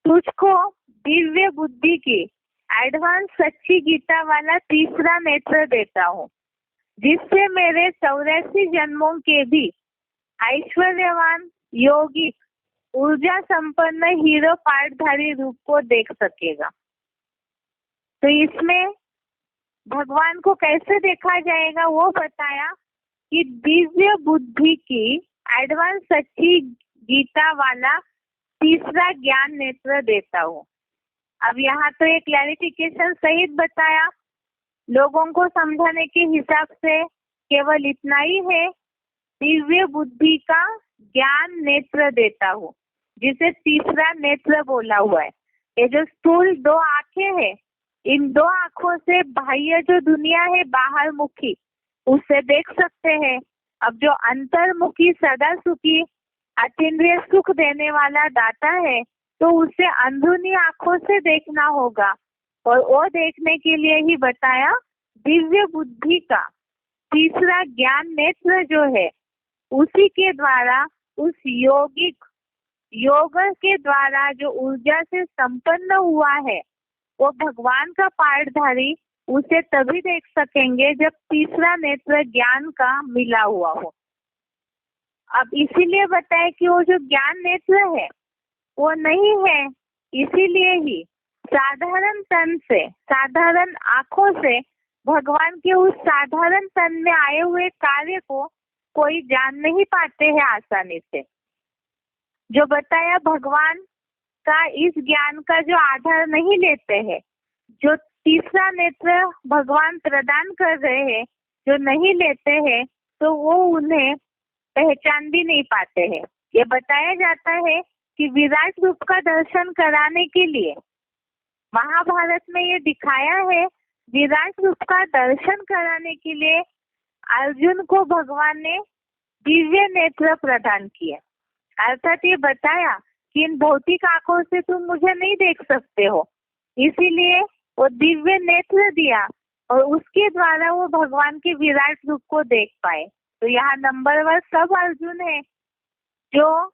तुझको दिव्य बुद्धि की एडवांस सच्ची गीता वाला तीसरा नेत्र देता हूँ, जिससे मेरे 84 जन्मों के भी ऐश्वर्यवान योगी ऊर्जा संपन्न हीरो पाठधारी रूप को देख सकेगा। तो इसमें भगवान को कैसे देखा जाएगा वो बताया कि दिव्य बुद्धि की एडवांस सच्ची गीता वाला तीसरा ज्ञान नेत्र देता हूँ। अब यहाँ तो एक क्लैरिफिकेशन सहित बताया, लोगों को समझाने के हिसाब से केवल इतना ही है, दिव्य बुद्धि का ज्ञान नेत्र देता हूँ, जिसे तीसरा नेत्र बोला हुआ है। ये जो स्थूल दो आंखें हैं, इन दो आंखों से बाह्य जो दुनिया है बाहर मुखी, उसे देख सकते हैं। अब जो अंतर्मुखी सदा सुखी अतीन्द्रिय सुख देने वाला दाता है, तो उसे अंदरूनी आंखों से देखना होगा, और वो देखने के लिए ही बताया दिव्य बुद्धि का तीसरा ज्ञान नेत्र जो है, उसी के द्वारा उस योग के द्वारा जो ऊर्जा से संपन्न हुआ है, वो भगवान का पाठधारी उसे तभी देख सकेंगे जब तीसरा नेत्र ज्ञान का मिला हुआ हो। अब इसीलिए बताए कि वो जो ज्ञान नेत्र है वो नहीं है, इसीलिए ही साधारण तन से, साधारण आंखों से भगवान के उस साधारण तन में आए हुए कार्य को कोई जान नहीं पाते हैं आसानी से। जो बताया भगवान का इस ज्ञान का जो आधार नहीं लेते हैं, जो तीसरा नेत्र भगवान प्रदान कर रहे हैं जो नहीं लेते हैं, तो वो उन्हें पहचान भी नहीं पाते हैं। ये बताया जाता है कि विराट रूप का दर्शन कराने के लिए महाभारत में ये दिखाया है, विराट रूप का दर्शन कराने के लिए अर्जुन को भगवान ने दिव्य नेत्र प्रदान किए। अर्थात ये बताया कि इन भौतिक आंखों से तुम मुझे नहीं देख सकते हो, इसीलिए वो दिव्य नेत्र दिया और उसके द्वारा वो भगवान के विराट रूप को देख पाए। तो यहाँ नंबर 1 सब अर्जुन है जो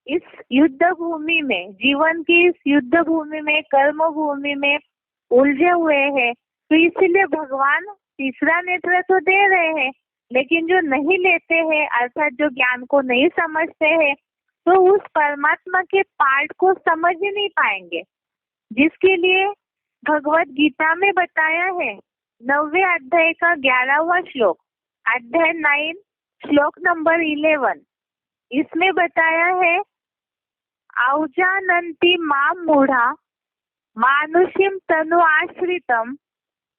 इस युद्ध भूमि में, जीवन की इस युद्ध भूमि में, कर्म भूमि में उलझे हुए हैं। तो इसीलिए भगवान तीसरा नेत्र तो दे रहे हैं, लेकिन जो नहीं लेते हैं, अर्थात जो ज्ञान को नहीं समझते हैं, तो उस परमात्मा के पाठ को समझ ही नहीं पाएंगे, जिसके लिए भगवत गीता में बताया है 9वें अध्याय का 11वां श्लोक, अध्याय 9 श्लोक नंबर 11, इसमें बताया है औजानन्ति माम मूढ़ा मानुषीम तनु आश्रितम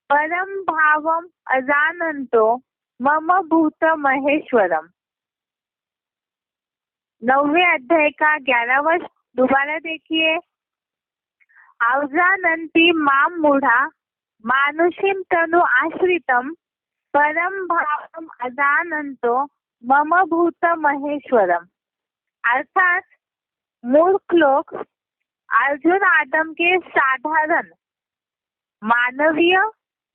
परम भावम अजानन्तो मम भूत महेश्वरम। 9वें अध्याय का 11वां, दोबारा देखिए, औजानन्ति माम मूढ़ा मानुषीम तनु आश्रितम परम भावम अजानन्तो मम भूत महेश्वरम। अर्थात मूर्ख लोग अर्जुन आदम के साधारण मानवीय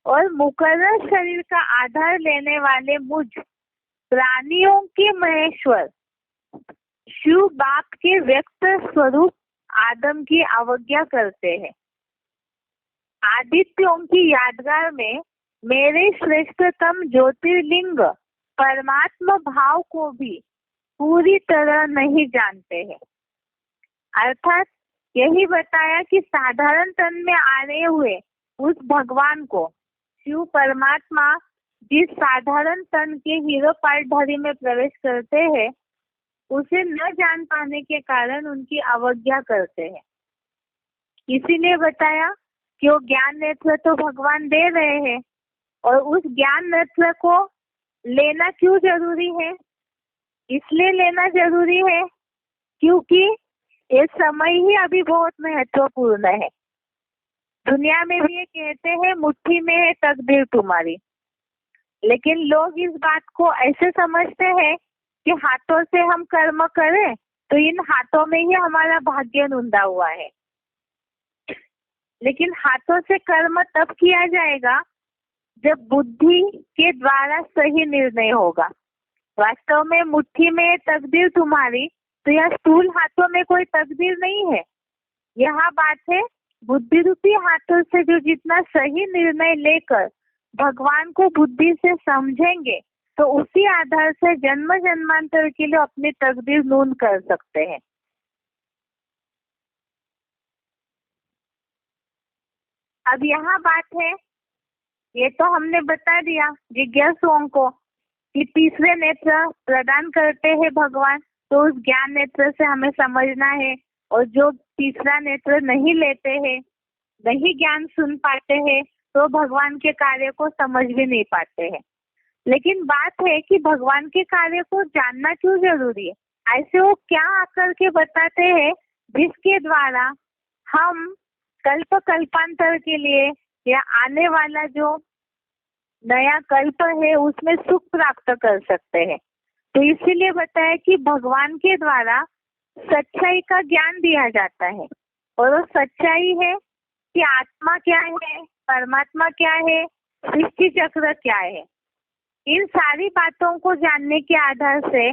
और मुकर्रर शरीर का आधार लेने वाले मुझ प्राणियों के महेश्वर शिव बाप के व्यक्त स्वरूप आदम की अवज्ञा करते हैं। आदित्यों की यादगार में मेरे श्रेष्ठतम ज्योतिर्लिंग परमात्मा भाव को भी पूरी तरह नहीं जानते हैं। अर्थात यही बताया कि साधारण तन में आने हुए उस भगवान को, शिव परमात्मा जिस साधारण तन के हीरो पाठधारी में प्रवेश करते हैं, उसे न जान पाने के कारण उनकी अवज्ञा करते हैं। इसीलिए बताया कि वो ज्ञान नेत्र तो भगवान दे रहे हैं, और उस ज्ञान नेत्र को लेना क्यों जरूरी है? इसलिए लेना जरूरी है क्योंकि ये समय ही अभी बहुत महत्वपूर्ण है। दुनिया में भी ये कहते हैं मुट्ठी में है तकदीर तुम्हारी, लेकिन लोग इस बात को ऐसे समझते हैं कि हाथों से हम कर्म करें तो इन हाथों में ही हमारा भाग्य नुंदा हुआ है। लेकिन हाथों से कर्म तब किया जाएगा जब बुद्धि के द्वारा सही निर्णय होगा। वास्तव में मुट्ठी में तकदीर तुम्हारी, तो यह स्थूल हाथों में कोई तकदीर नहीं है। यहाँ बात है बुद्धि रूपी हाथों से जो जितना सही निर्णय लेकर भगवान को बुद्धि से समझेंगे, तो उसी आधार से जन्म जन्मांतर के लिए अपनी तकदीर नून कर सकते हैं। अब यहाँ बात है ये तो हमने बता दिया जिज्ञासुओं को कि तीसरे नेत्र प्रदान करते हैं भगवान, तो उस ज्ञान नेत्र से हमें समझना है। और जो तीसरा नेत्र नहीं लेते हैं, नहीं ज्ञान सुन पाते हैं, तो भगवान के कार्य को समझ भी नहीं पाते हैं। लेकिन बात है कि भगवान के कार्य को जानना क्यों जरूरी है? ऐसे वो क्या आकर के बताते हैं जिसके द्वारा हम कल्प कल्पांतर के लिए या आने वाला जो नया कल्प है उसमें सुख प्राप्त कर सकते हैं। तो इसीलिए बताया कि भगवान के द्वारा सच्चाई का ज्ञान दिया जाता है। और वो सच्चाई है कि आत्मा क्या है, परमात्मा क्या है, सृष्टि चक्र क्या है। इन सारी बातों को जानने के आधार से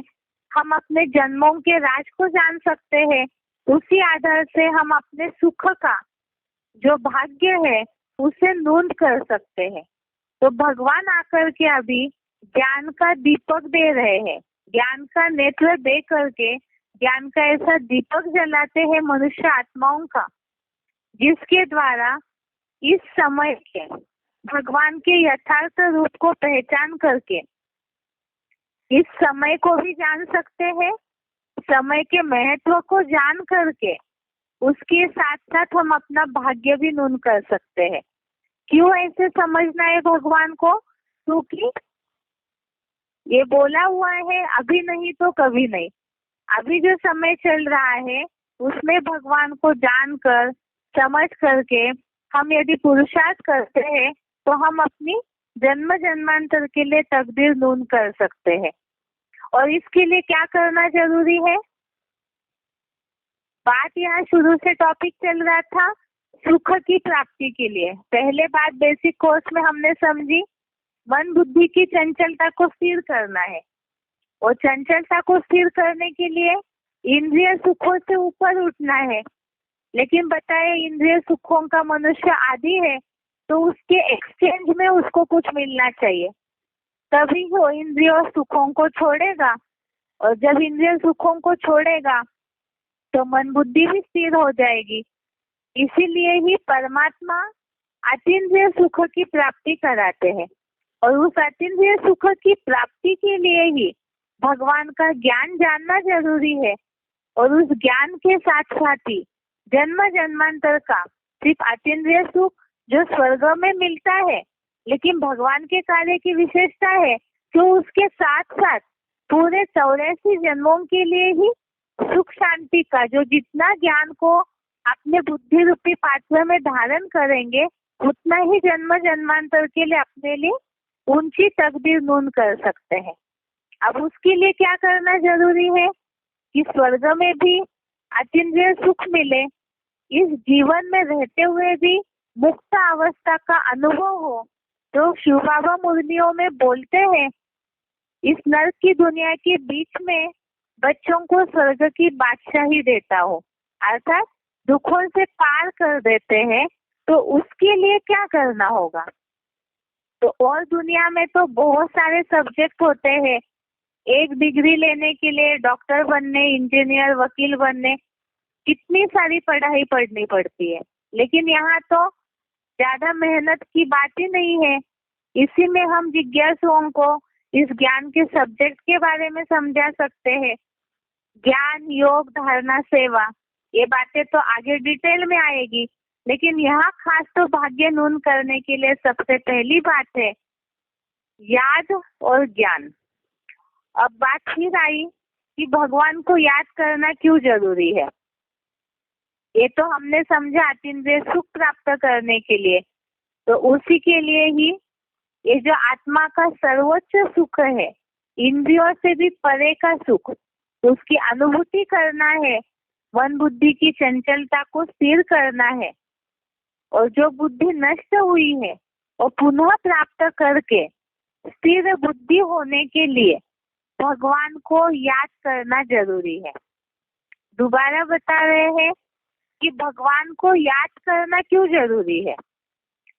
हम अपने जन्मों के राज को जान सकते हैं। उसी आधार से हम अपने सुख का जो भाग्य है उसे नोंद कर सकते हैं। तो भगवान आकर के अभी ज्ञान का दीपक दे रहे हैं, ज्ञान का नेत्र दे करके ज्ञान का ऐसा दीपक जलाते हैं मनुष्य आत्माओं का, जिसके द्वारा इस समय के भगवान के यथार्थ रूप को पहचान करके इस समय को भी जान सकते हैं, समय के महत्व को जान करके उसके साथ साथ हम अपना भाग्य भी नून कर सकते हैं। क्यों ऐसे समझना है भगवान को? क्योंकि ये बोला हुआ है अभी नहीं तो कभी नहीं। अभी जो समय चल रहा है उसमें भगवान को जानकर समझ करके हम यदि पुरुषार्थ करते हैं तो हम अपनी जन्म जन्मांतर के लिए तकदीर नून कर सकते हैं। और इसके लिए क्या करना जरूरी है? बात यहाँ शुरू से टॉपिक चल रहा था सुख की प्राप्ति के लिए। पहले बात बेसिक कोर्स में हमने समझी, मन बुद्धि की चंचलता को स्थिर करना है। और चंचलता को स्थिर करने के लिए इंद्रिय सुखों से ऊपर उठना है। लेकिन बताए इंद्रिय सुखों का मनुष्य आदी है, तो उसके एक्सचेंज में उसको कुछ मिलना चाहिए, तभी वो इंद्रिय सुखों को छोड़ेगा। और जब इंद्रिय सुखों को छोड़ेगा तो मन बुद्धि भी स्थिर हो जाएगी। इसीलिए ही परमात्मा अतीन्द्रिय सुख की प्राप्ति कराते हैं। और उस अतीन्द्रिय सुख की प्राप्ति के लिए ही भगवान का ज्ञान जानना जरूरी है। और उस ज्ञान के साथ साथ ही जन्म जन्मांतर का सिर्फ अतीन्द्रिय सुख जो स्वर्ग में मिलता है, लेकिन भगवान के कार्य की विशेषता है जो उसके साथ साथ पूरे 84 जन्मों के लिए ही सुख शांति का जो जितना ज्ञान को अपने बुद्धि रूपी पात्र में धारण करेंगे, उतना ही जन्म जन्मांतर के लिए अपने लिए ऊंची तकदीर नून कर सकते हैं। अब उसके लिए क्या करना जरूरी है कि स्वर्ग में भी अतीन्द्रिय सुख मिले, इस जीवन में रहते हुए भी मुक्त अवस्था का अनुभव हो। तो शिव बाबा मुरलियों में बोलते हैं, इस नर्क की दुनिया के बीच में बच्चों को स्वर्ग की बादशाही देता हो, अर्थात दुखों से पार कर देते हैं। तो उसके लिए क्या करना होगा? तो और दुनिया में तो बहुत सारे सब्जेक्ट होते हैं। एक डिग्री लेने के लिए डॉक्टर बनने, इंजीनियर, वकील बनने कितनी सारी पढ़ाई पढ़नी पड़ती है। लेकिन यहाँ तो ज्यादा मेहनत की बात ही नहीं है। इसी में हम जिज्ञासुओं को इस ज्ञान के सब्जेक्ट के बारे में समझा सकते हैं। ज्ञान, योग, धारणा, सेवा, ये बातें तो आगे डिटेल में आएगी। लेकिन यहाँ खास तो भाग्य नून करने के लिए सबसे पहली बात है याद और ज्ञान। अब बात फिर आई कि भगवान को याद करना क्यों जरूरी है। ये तो हमने समझा अतीन्द्रिय सुख प्राप्त करने के लिए। तो उसी के लिए ही ये जो आत्मा का सर्वोच्च सुख है, इंद्रियों से भी परे का सुख, तो उसकी अनुभूति करना है, मन बुद्धि की चंचलता को स्थिर करना है। और जो बुद्धि नष्ट हुई है वो पुनः प्राप्त करके स्थिर बुद्धि होने के लिए भगवान को याद करना जरूरी है। दोबारा बता रहे हैं कि भगवान को याद करना क्यों जरूरी है।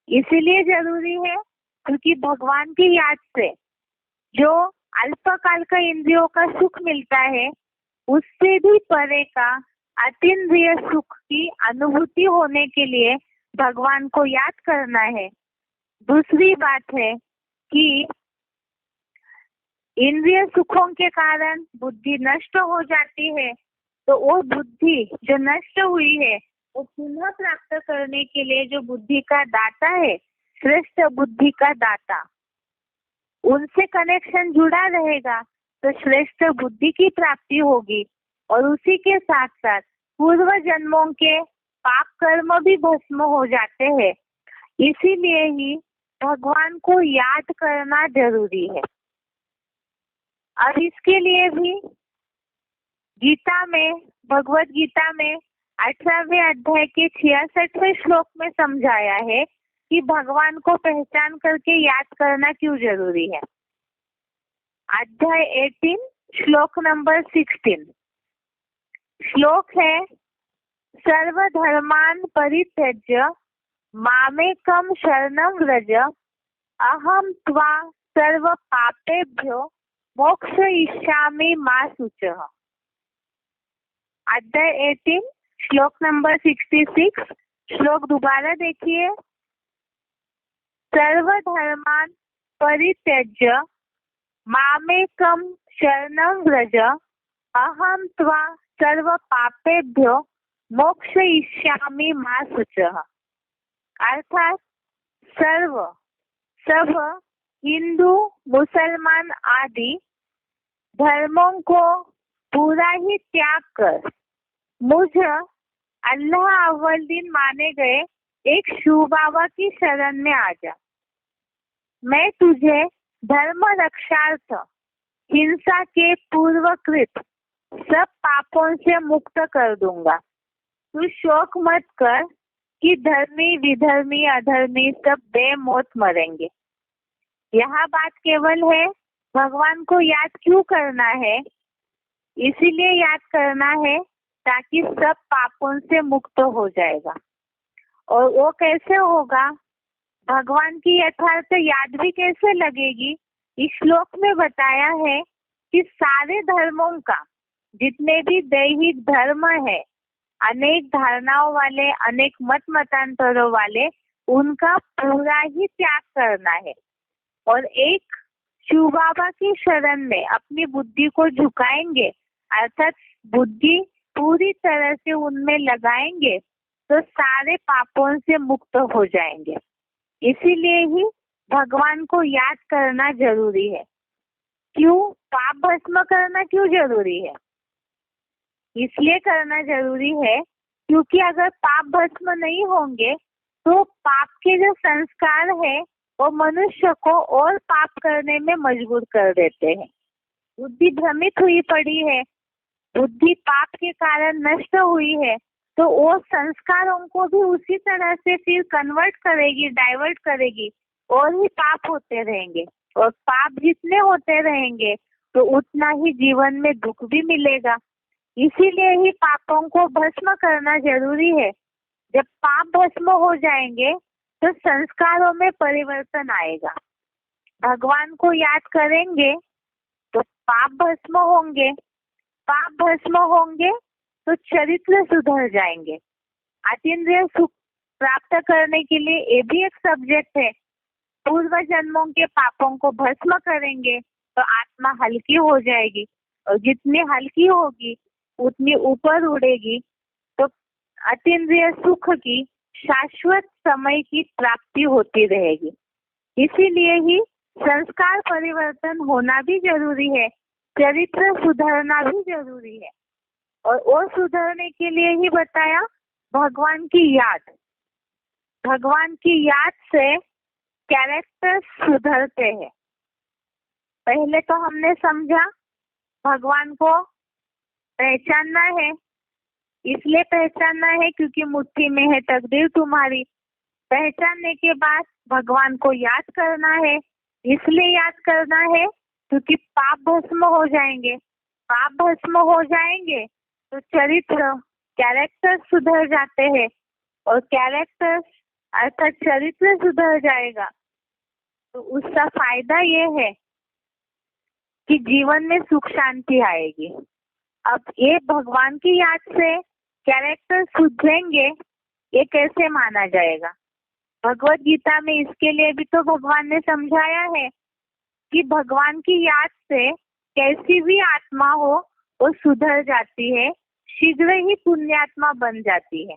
इसीलिए जरूरी है क्योंकि भगवान की याद से जो अल्पकाल का इंद्रियों का सुख मिलता है, उससे भी परे का अतीन्द्रिय सुख की अनुभूति होने के लिए भगवान को याद करना है। दूसरी बात है कि इंद्रिय सुखों के कारण बुद्धि नष्ट हो जाती है, तो वो बुद्धि जो नष्ट हुई है वो पुनः प्राप्त करने के लिए जो बुद्धि का दाता है, श्रेष्ठ बुद्धि का दाता, उनसे कनेक्शन जुड़ा रहेगा तो श्रेष्ठ बुद्धि की प्राप्ति होगी। और उसी के साथ साथ पूर्व जन्मों के पाप कर्म भी भस्म हो जाते हैं। इसीलिए ही भगवान को याद करना जरूरी है। अब इसके लिए भी गीता में, भगवत गीता में 18वें अध्याय के 66वें श्लोक में समझाया है कि भगवान को पहचान करके याद करना क्यों जरूरी है। अध्याय 18 श्लोक नंबर 16 श्लोक है, सर्वधर्मान् परित्यज्य मामेकं शरणं व्रज अहं त्वा सर्व पापेभ्यो मोक्षयिष्यामि मा शुचः। अध्याय 18 श्लोक नंबर 66 श्लोक दोबारा देखिए, सर्वधर्मान् परित्यज्य मामेकं शरणं व्रज अहं त्वा सर्व पापेभ्यो मोक्षयिष्यामि मा शुचः। अर्थात सर्व, सब हिंदू, मुसलमान आदि धर्मों को पूरा ही त्याग कर मुझ अल्लाह अव्वल दिन माने गए एक शिव बाबा की शरण में आ जा। मैं तुझे धर्म रक्षार्थ हिंसा के पूर्वकृत सब पापों से मुक्त कर दूंगा। तू शोक मत कर कि धर्मी विधर्मी अधर्मी सब बेमौत मरेंगे। यह बात केवल है भगवान को याद क्यों करना है, इसीलिए याद करना है ताकि सब पापों से मुक्त हो जाएगा। और वो कैसे होगा, भगवान की यथार्थ याद भी कैसे लगेगी, इस श्लोक में बताया है कि सारे धर्मों का, जितने भी दैहिक धर्म है, अनेक धारणाओं वाले, अनेक मत मतांतरों वाले, उनका पूरा ही त्याग करना है और एक शिव बाबा की शरण में अपनी बुद्धि को झुकाएंगे, अर्थात बुद्धि पूरी तरह से उनमें लगाएंगे तो सारे पापों से मुक्त हो जाएंगे। इसीलिए ही भगवान को याद करना जरूरी है। क्यों? पाप भस्म करना क्यों जरूरी है? इसलिए करना जरूरी है क्योंकि अगर पाप भस्म नहीं होंगे तो पाप के जो संस्कार है वो मनुष्य को और पाप करने में मजबूर कर देते हैं। बुद्धि भ्रमित हुई पड़ी है, बुद्धि पाप के कारण नष्ट हुई है, तो वो संस्कारों को भी उसी तरह से फिर कन्वर्ट करेगी, डाइवर्ट करेगी और ही पाप होते रहेंगे। और पाप जितने होते रहेंगे तो उतना ही जीवन में दुख भी मिलेगा। इसीलिए ही पापों को भस्म करना जरूरी है। जब पाप भस्म हो जाएंगे तो संस्कारों में परिवर्तन आएगा। भगवान को याद करेंगे तो पाप भस्म होंगे, पाप भस्म होंगे तो चरित्र सुधर जाएंगे। अतीन्द्रिय सुख प्राप्त करने के लिए ये भी एक सब्जेक्ट है। पूर्व जन्मों के पापों को भस्म करेंगे तो आत्मा हल्की हो जाएगी और जितनी हल्की होगी उतनी ऊपर उड़ेगी, तो अतीन्द्रिय सुख की शाश्वत समय की प्राप्ति होती रहेगी। इसीलिए ही संस्कार परिवर्तन होना भी जरूरी है, चरित्र सुधरना भी जरूरी है। और वो सुधरने के लिए ही बताया भगवान की याद। भगवान की याद से कैरेक्टर सुधरते हैं। पहले तो हमने समझा भगवान को पहचानना है, इसलिए पहचानना है क्योंकि मुट्ठी में है तकदीर तुम्हारी। पहचानने के बाद भगवान को याद करना है, इसलिए याद करना है क्योंकि पाप भस्म हो जाएंगे। पाप भस्म हो जाएंगे तो चरित्र, कैरेक्टर सुधर जाते हैं और कैरेक्टर अर्थात चरित्र सुधर जाएगा तो उसका फायदा ये है कि जीवन में सुख शांति आएगी। अब ये भगवान की याद से कैरेक्टर सुधरेंगे, ये कैसे माना जाएगा? भगवत गीता में इसके लिए भी तो भगवान ने समझाया है कि भगवान की याद से कैसी भी आत्मा हो वो सुधर जाती है, शीघ्र ही पुण्यात्मा बन जाती है।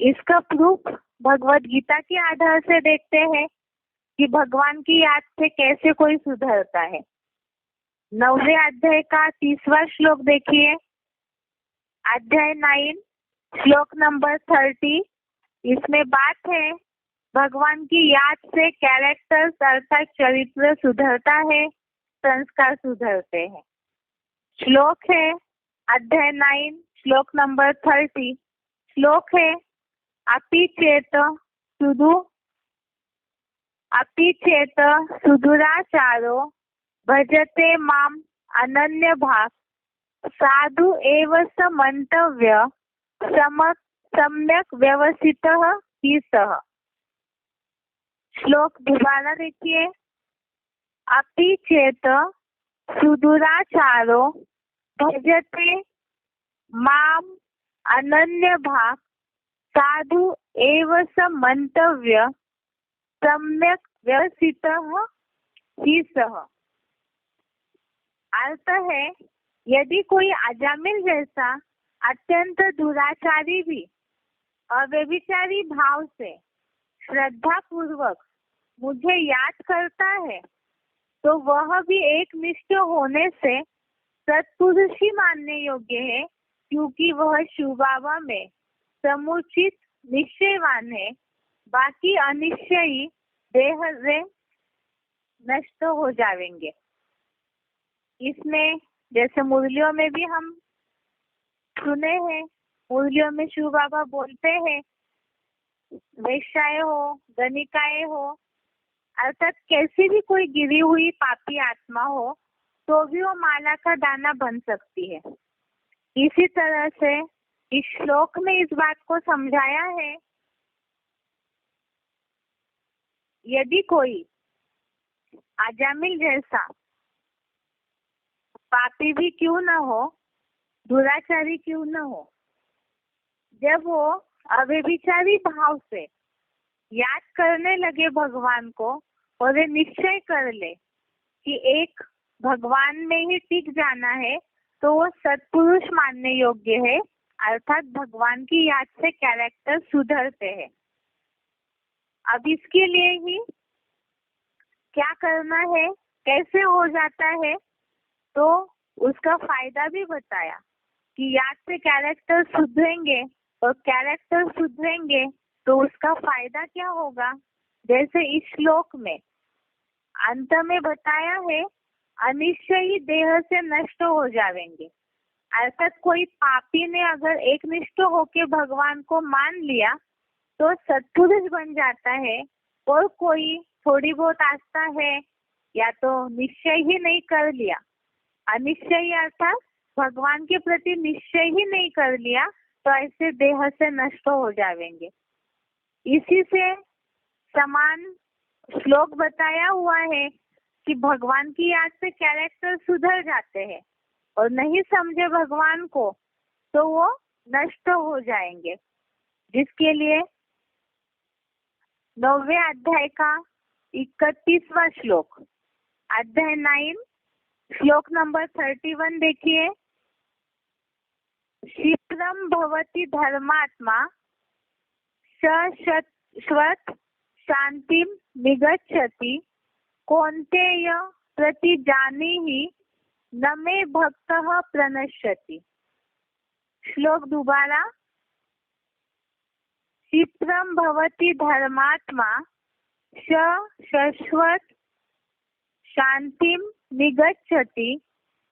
इसका प्रूफ भगवत गीता के आधार से देखते हैं कि भगवान की याद से कैसे कोई सुधरता है। 9वें अध्याय का 30वां श्लोक देखिए, अध्याय 9 श्लोक नंबर 30। इसमें बात है भगवान की याद से कैरेक्टर्स अर्थात चरित्र सुधरता है, संस्कार सुधरते हैं। श्लोक है अध्याय 9 श्लोक नंबर 30। श्लोक है अपि चेत सुदुराचारो भजते माम अनन्य भाग साधु एव स मंतव्य सम्यक व्यवसितः ही सह। श्लोक दोबारा देखिए, अपि चेत सुदुराचारो भजते माम अनन्य भाग साधु एव स मंतव्य सम्यक व्यवसितः ही सह। अर्थ है यदि कोई अजामिल जैसा अत्यंत दुराचारी भी अव्यभिचारी भाव से श्रद्धा पूर्वक मुझे याद करता है तो वह भी एक निष्ठ होने से सत्पुरुष ही मानने योग्य है, क्योंकि वह शिवबाबा में समुचित निश्चयवान है। बाकी अनिश्चयी देह से नष्ट हो जाएंगे। इसमें जैसे मुरलियों में भी हम सुने हैं, मुरलियों में शिव बाबा बोलते हैं वैश्याएं हो गणिकाएं हो अर्थात कैसी भी कोई गिरी हुई पापी आत्मा हो तो भी वो माला का दाना बन सकती है। इसी तरह से इस श्लोक में इस बात को समझाया है, यदि कोई अजामिल जैसा पापी भी क्यों न हो, दुराचारी क्यों न हो, जब वो अव्यभिचारी भाव से याद करने लगे भगवान को और वे निश्चय कर ले कि एक भगवान में ही टिक जाना है, तो वो सत्पुरुष मानने योग्य है। अर्थात भगवान की याद से कैरेक्टर सुधरते हैं। अब इसके लिए ही क्या करना है, कैसे हो जाता है, तो उसका फायदा भी बताया कि याद से कैरेक्टर सुधरेंगे और कैरेक्टर सुधरेंगे तो उसका फायदा क्या होगा। जैसे इस श्लोक में अंत में बताया है अनिश्चयी देह से नष्ट हो जाएंगे। अर्थात कोई पापी ने अगर एक निष्ठ होके भगवान को मान लिया तो सत्पुरुष बन जाता है, और कोई थोड़ी बहुत आस्था है या तो निश्चय ही नहीं कर लिया, अनिश्चय अर्थात भगवान के प्रति निश्चय ही नहीं कर लिया, तो ऐसे देह से नष्ट हो जाएंगे। इसी से समान श्लोक बताया हुआ है कि भगवान की याद से कैरेक्टर सुधर जाते हैं और नहीं समझे भगवान को तो वो नष्ट हो जाएंगे। जिसके लिए 9वें अध्याय का 31वां श्लोक, अध्याय 9 श्लोक नंबर 31 देखिए, शीघ्रम भवति धर्मात्मा शाश्वत शांतिम निगच्छति कौन्तेय प्रतिजानीहि न मे भक्तः प्रणश्यति। श्लोक दोबारा, शीघ्रम भवति धर्मात्मा शाश्वत शांतिम निगच्छति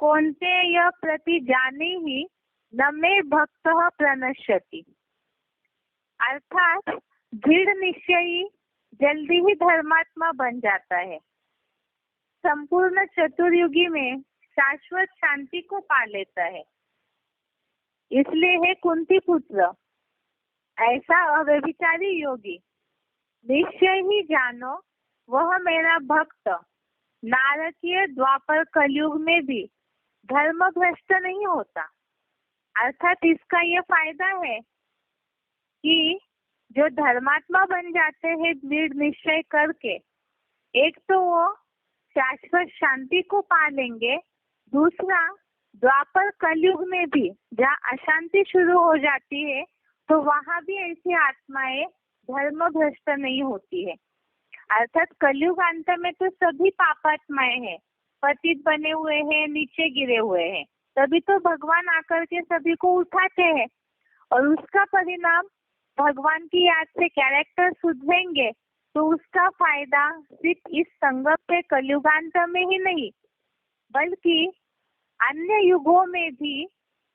कौन्तेय प्रतिजानीहि न मे भक्तः प्रणश्यति। अर्थात दृढ़ निश्चयी जल्दी ही धर्मात्मा बन जाता है, संपूर्ण चतुर्युगी में शाश्वत शांति को पा लेता है। इसलिए है कुंती पुत्र, ऐसा अव्यभिचारी योगी निश्चय ही जानो वह मेरा भक्त नारकीय द्वापर कलयुग में भी धर्म भ्रष्ट नहीं होता। अर्थात इसका ये फायदा है कि जो धर्मात्मा बन जाते हैं दृढ़ निश्चय करके, एक तो वो शाश्वत शांति को पा लेंगे, दूसरा द्वापर कलयुग में भी जहाँ अशांति शुरू हो जाती है तो वहां भी ऐसी आत्माएं धर्म भ्रष्ट नहीं होती है। अर्थात कलयुग अंत में तो सभी पापात्माएं हैं, पतित बने हुए हैं, नीचे गिरे हुए हैं, तभी तो भगवान आकर के सभी को उठाते हैं और उसका परिणाम भगवान की याद से कैरेक्टर सुधरेंगे तो उसका फायदा सिर्फ इस संगम पे कलयुगांत में ही नहीं बल्कि अन्य युगों में भी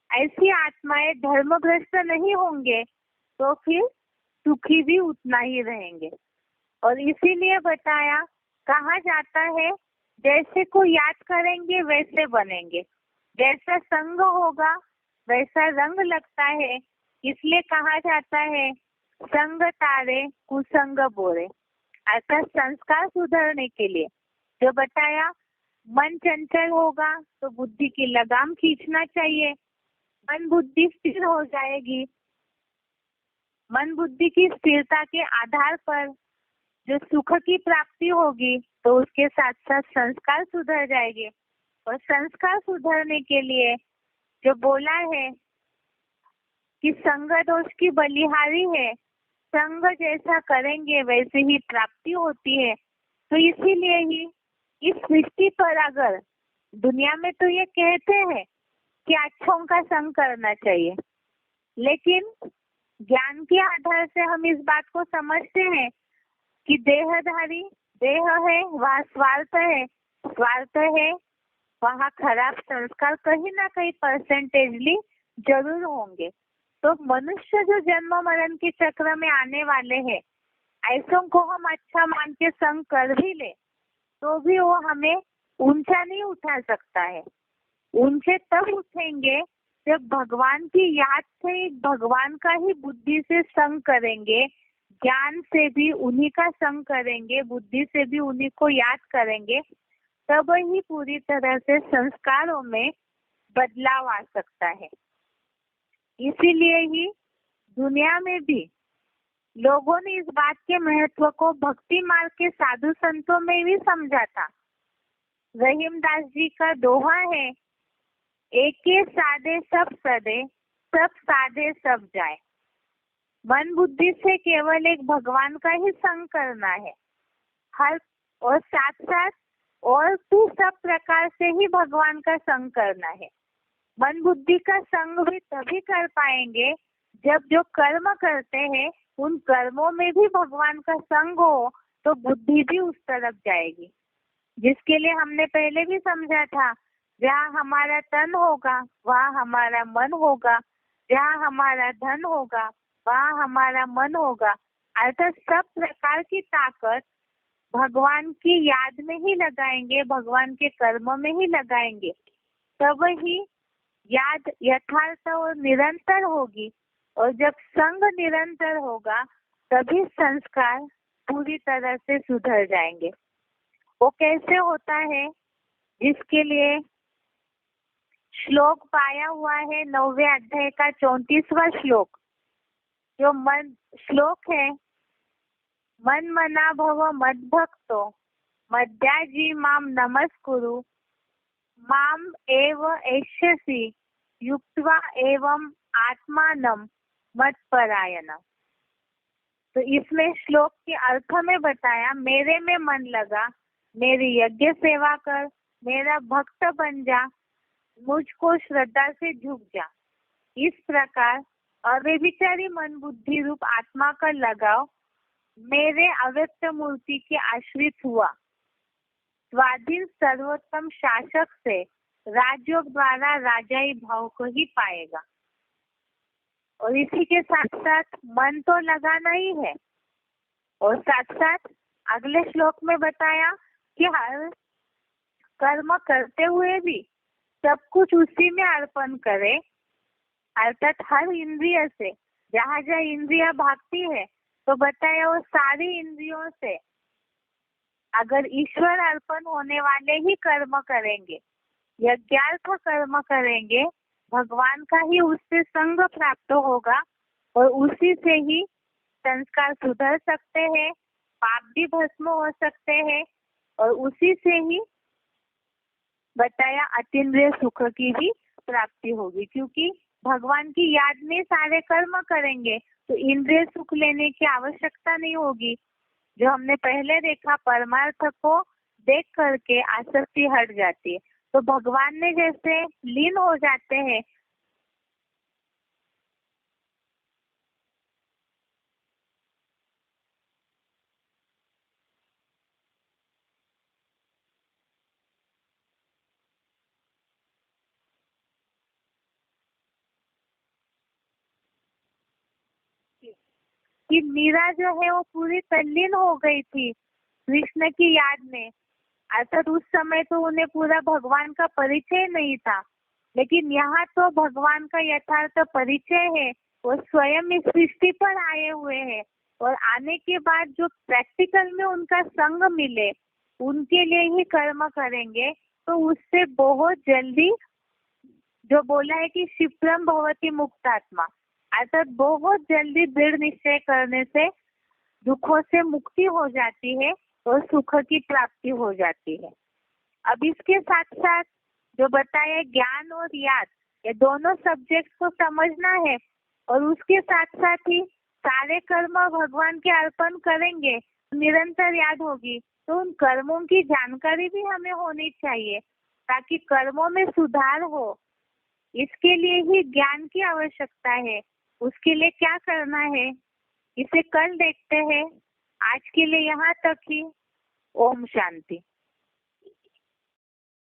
ऐसी आत्माएं धर्मभ्रष्ट नहीं होंगे तो फिर सुखी भी उतना ही रहेंगे। और इसीलिए बताया, कहा जाता है जैसे को याद करेंगे वैसे बनेंगे, जैसा संग होगा वैसा रंग लगता है, इसलिए कहा जाता है संग तारे कुसंग बोरे। अर्थात संस्कार सुधरने के लिए जो बताया, मन चंचल होगा तो बुद्धि की लगाम खींचना चाहिए, मन बुद्धि स्थिर हो जाएगी, मन बुद्धि की स्थिरता के आधार पर जो सुख की प्राप्ति होगी तो उसके साथ साथ संस्कार सुधर जाएंगे। और संस्कार सुधरने के लिए जो बोला है कि संग दोष की बलिहारी है, संग जैसा करेंगे वैसे ही प्राप्ति होती है। तो इसीलिए ही इस सृष्टि पर अगर दुनिया में तो ये कहते हैं कि अच्छों का संग करना चाहिए, लेकिन ज्ञान के आधार से हम इस बात को समझते हैं कि देहधारी देह है, वहाँ स्वार्थ है, स्वार्थ है वहाँ खराब संस्कार कहीं ना कहीं परसेंटेजली जरूर होंगे। तो मनुष्य जो जन्म मरण के चक्र में आने वाले हैं, ऐसों को हम अच्छा मान के संग कर भी ले तो भी वो हमें ऊंचा नहीं उठा सकता है। ऊंचे तब उठेंगे जब भगवान की याद से भगवान का ही बुद्धि से संग करेंगे, ज्ञान से भी उन्हीं का संग करेंगे, बुद्धि से भी उन्हीं को याद करेंगे, तब ही पूरी तरह से संस्कारों में बदलाव आ सकता है। इसीलिए ही दुनिया में भी लोगों ने इस बात के महत्व को भक्ति मार्ग के साधु संतों में भी समझा था। रहीमदास जी का दोहा है, एके साधे सब सदे, सब साधे सब जाए। मन बुद्धि से केवल एक भगवान का ही संग करना है, हर और साथ साथ और भी सब प्रकार से ही भगवान का संग करना है। मन बुद्धि का संग भी तभी कर पाएंगे जब जो कर्म करते हैं उन कर्मों में भी भगवान का संग हो तो बुद्धि भी उस तरफ जाएगी, जिसके लिए हमने पहले भी समझा था, जहाँ हमारा तन होगा वहाँ हमारा मन होगा, जहाँ हमारा धन होगा वहाँ हमारा मन होगा। अर्थात सब प्रकार की ताकत भगवान की याद में ही लगाएंगे, भगवान के कर्म में ही लगाएंगे, तब ही याद यथार्थ और निरंतर होगी। और जब संग निरंतर होगा तभी संस्कार पूरी तरह से सुधर जाएंगे। वो कैसे होता है, जिसके लिए श्लोक पाया हुआ है 9वें अध्याय का 34वां श्लोक, जो मन श्लोक है, मन मना भव मद भक्तो मद्याजी माम नमस्कुरु माम एव एष्यसि युक्त्वा एवं आत्मानम मत परायण। तो इसमें श्लोक के अर्थ में बताया, मेरे में मन लगा, मेरी यज्ञ सेवा कर, मेरा भक्त बन जा, मुझको श्रद्धा से झुक जा। इस प्रकार अव्यभिचारी मन बुद्धि रूप आत्मा का लगाव मेरे अव्यक्त मूर्ति के आश्रित हुआ, स्वाधीन सर्वोत्तम शासक से राजयोग द्वारा राजाई भाव को ही पाएगा। और इसी के साथ साथ मन तो लगाना ही है, और साथ साथ अगले श्लोक में बताया कि हर कर्म करते हुए भी सब कुछ उसी में अर्पण करे। अर्थात हर इंद्रिय से, जहाँ जहाँ इंद्रिया भागती है तो बताया वो सारी इंद्रियों से अगर ईश्वर अर्पण होने वाले ही कर्म करेंगे, यज्ञार्थ कर्म करेंगे, भगवान का ही उससे संग प्राप्त होगा और उसी से ही संस्कार सुधर सकते हैं, पाप भी भस्म हो सकते हैं और उसी से ही बताया अतीन्द्रिय सुख की भी प्राप्ति होगी, क्योंकि भगवान की याद में सारे कर्म करेंगे तो इंद्रिय सुख लेने की आवश्यकता नहीं होगी। जो हमने पहले देखा, परमार्थ को देख करके आसक्ति हट जाती है। तो भगवान में जैसे लीन हो जाते हैं, कि मीरा जो है वो पूरी तल्लीन हो गई थी कृष्ण की याद में। अर्थात उस समय तो उन्हें पूरा भगवान का परिचय नहीं था, लेकिन यहाँ तो भगवान का यथार्थ परिचय है। वो स्वयं इस सृष्टि पर आए हुए हैं और आने के बाद जो प्रैक्टिकल में उनका संग मिले, उनके लिए ही कर्म करेंगे। तो उससे बहुत जल्दी, जो बोला है कि क्षिप्रम भवति मुक्तात्मा, अर्थात बहुत जल्दी दृढ़ निश्चय करने से दुखों से मुक्ति हो जाती है और सुख की प्राप्ति हो जाती है। अब इसके साथ साथ जो बताया ज्ञान और याद, ये दोनों सब्जेक्ट को समझना है और उसके साथ साथ ही सारे कर्म भगवान के अर्पण करेंगे, निरंतर याद होगी। तो उन कर्मों की जानकारी भी हमें होनी चाहिए ताकि कर्मों में सुधार हो। इसके लिए ही ज्ञान की आवश्यकता है। उसके लिए क्या करना है, इसे कल देखते हैं। आज के लिए यहाँ तक ही। ओम शांति।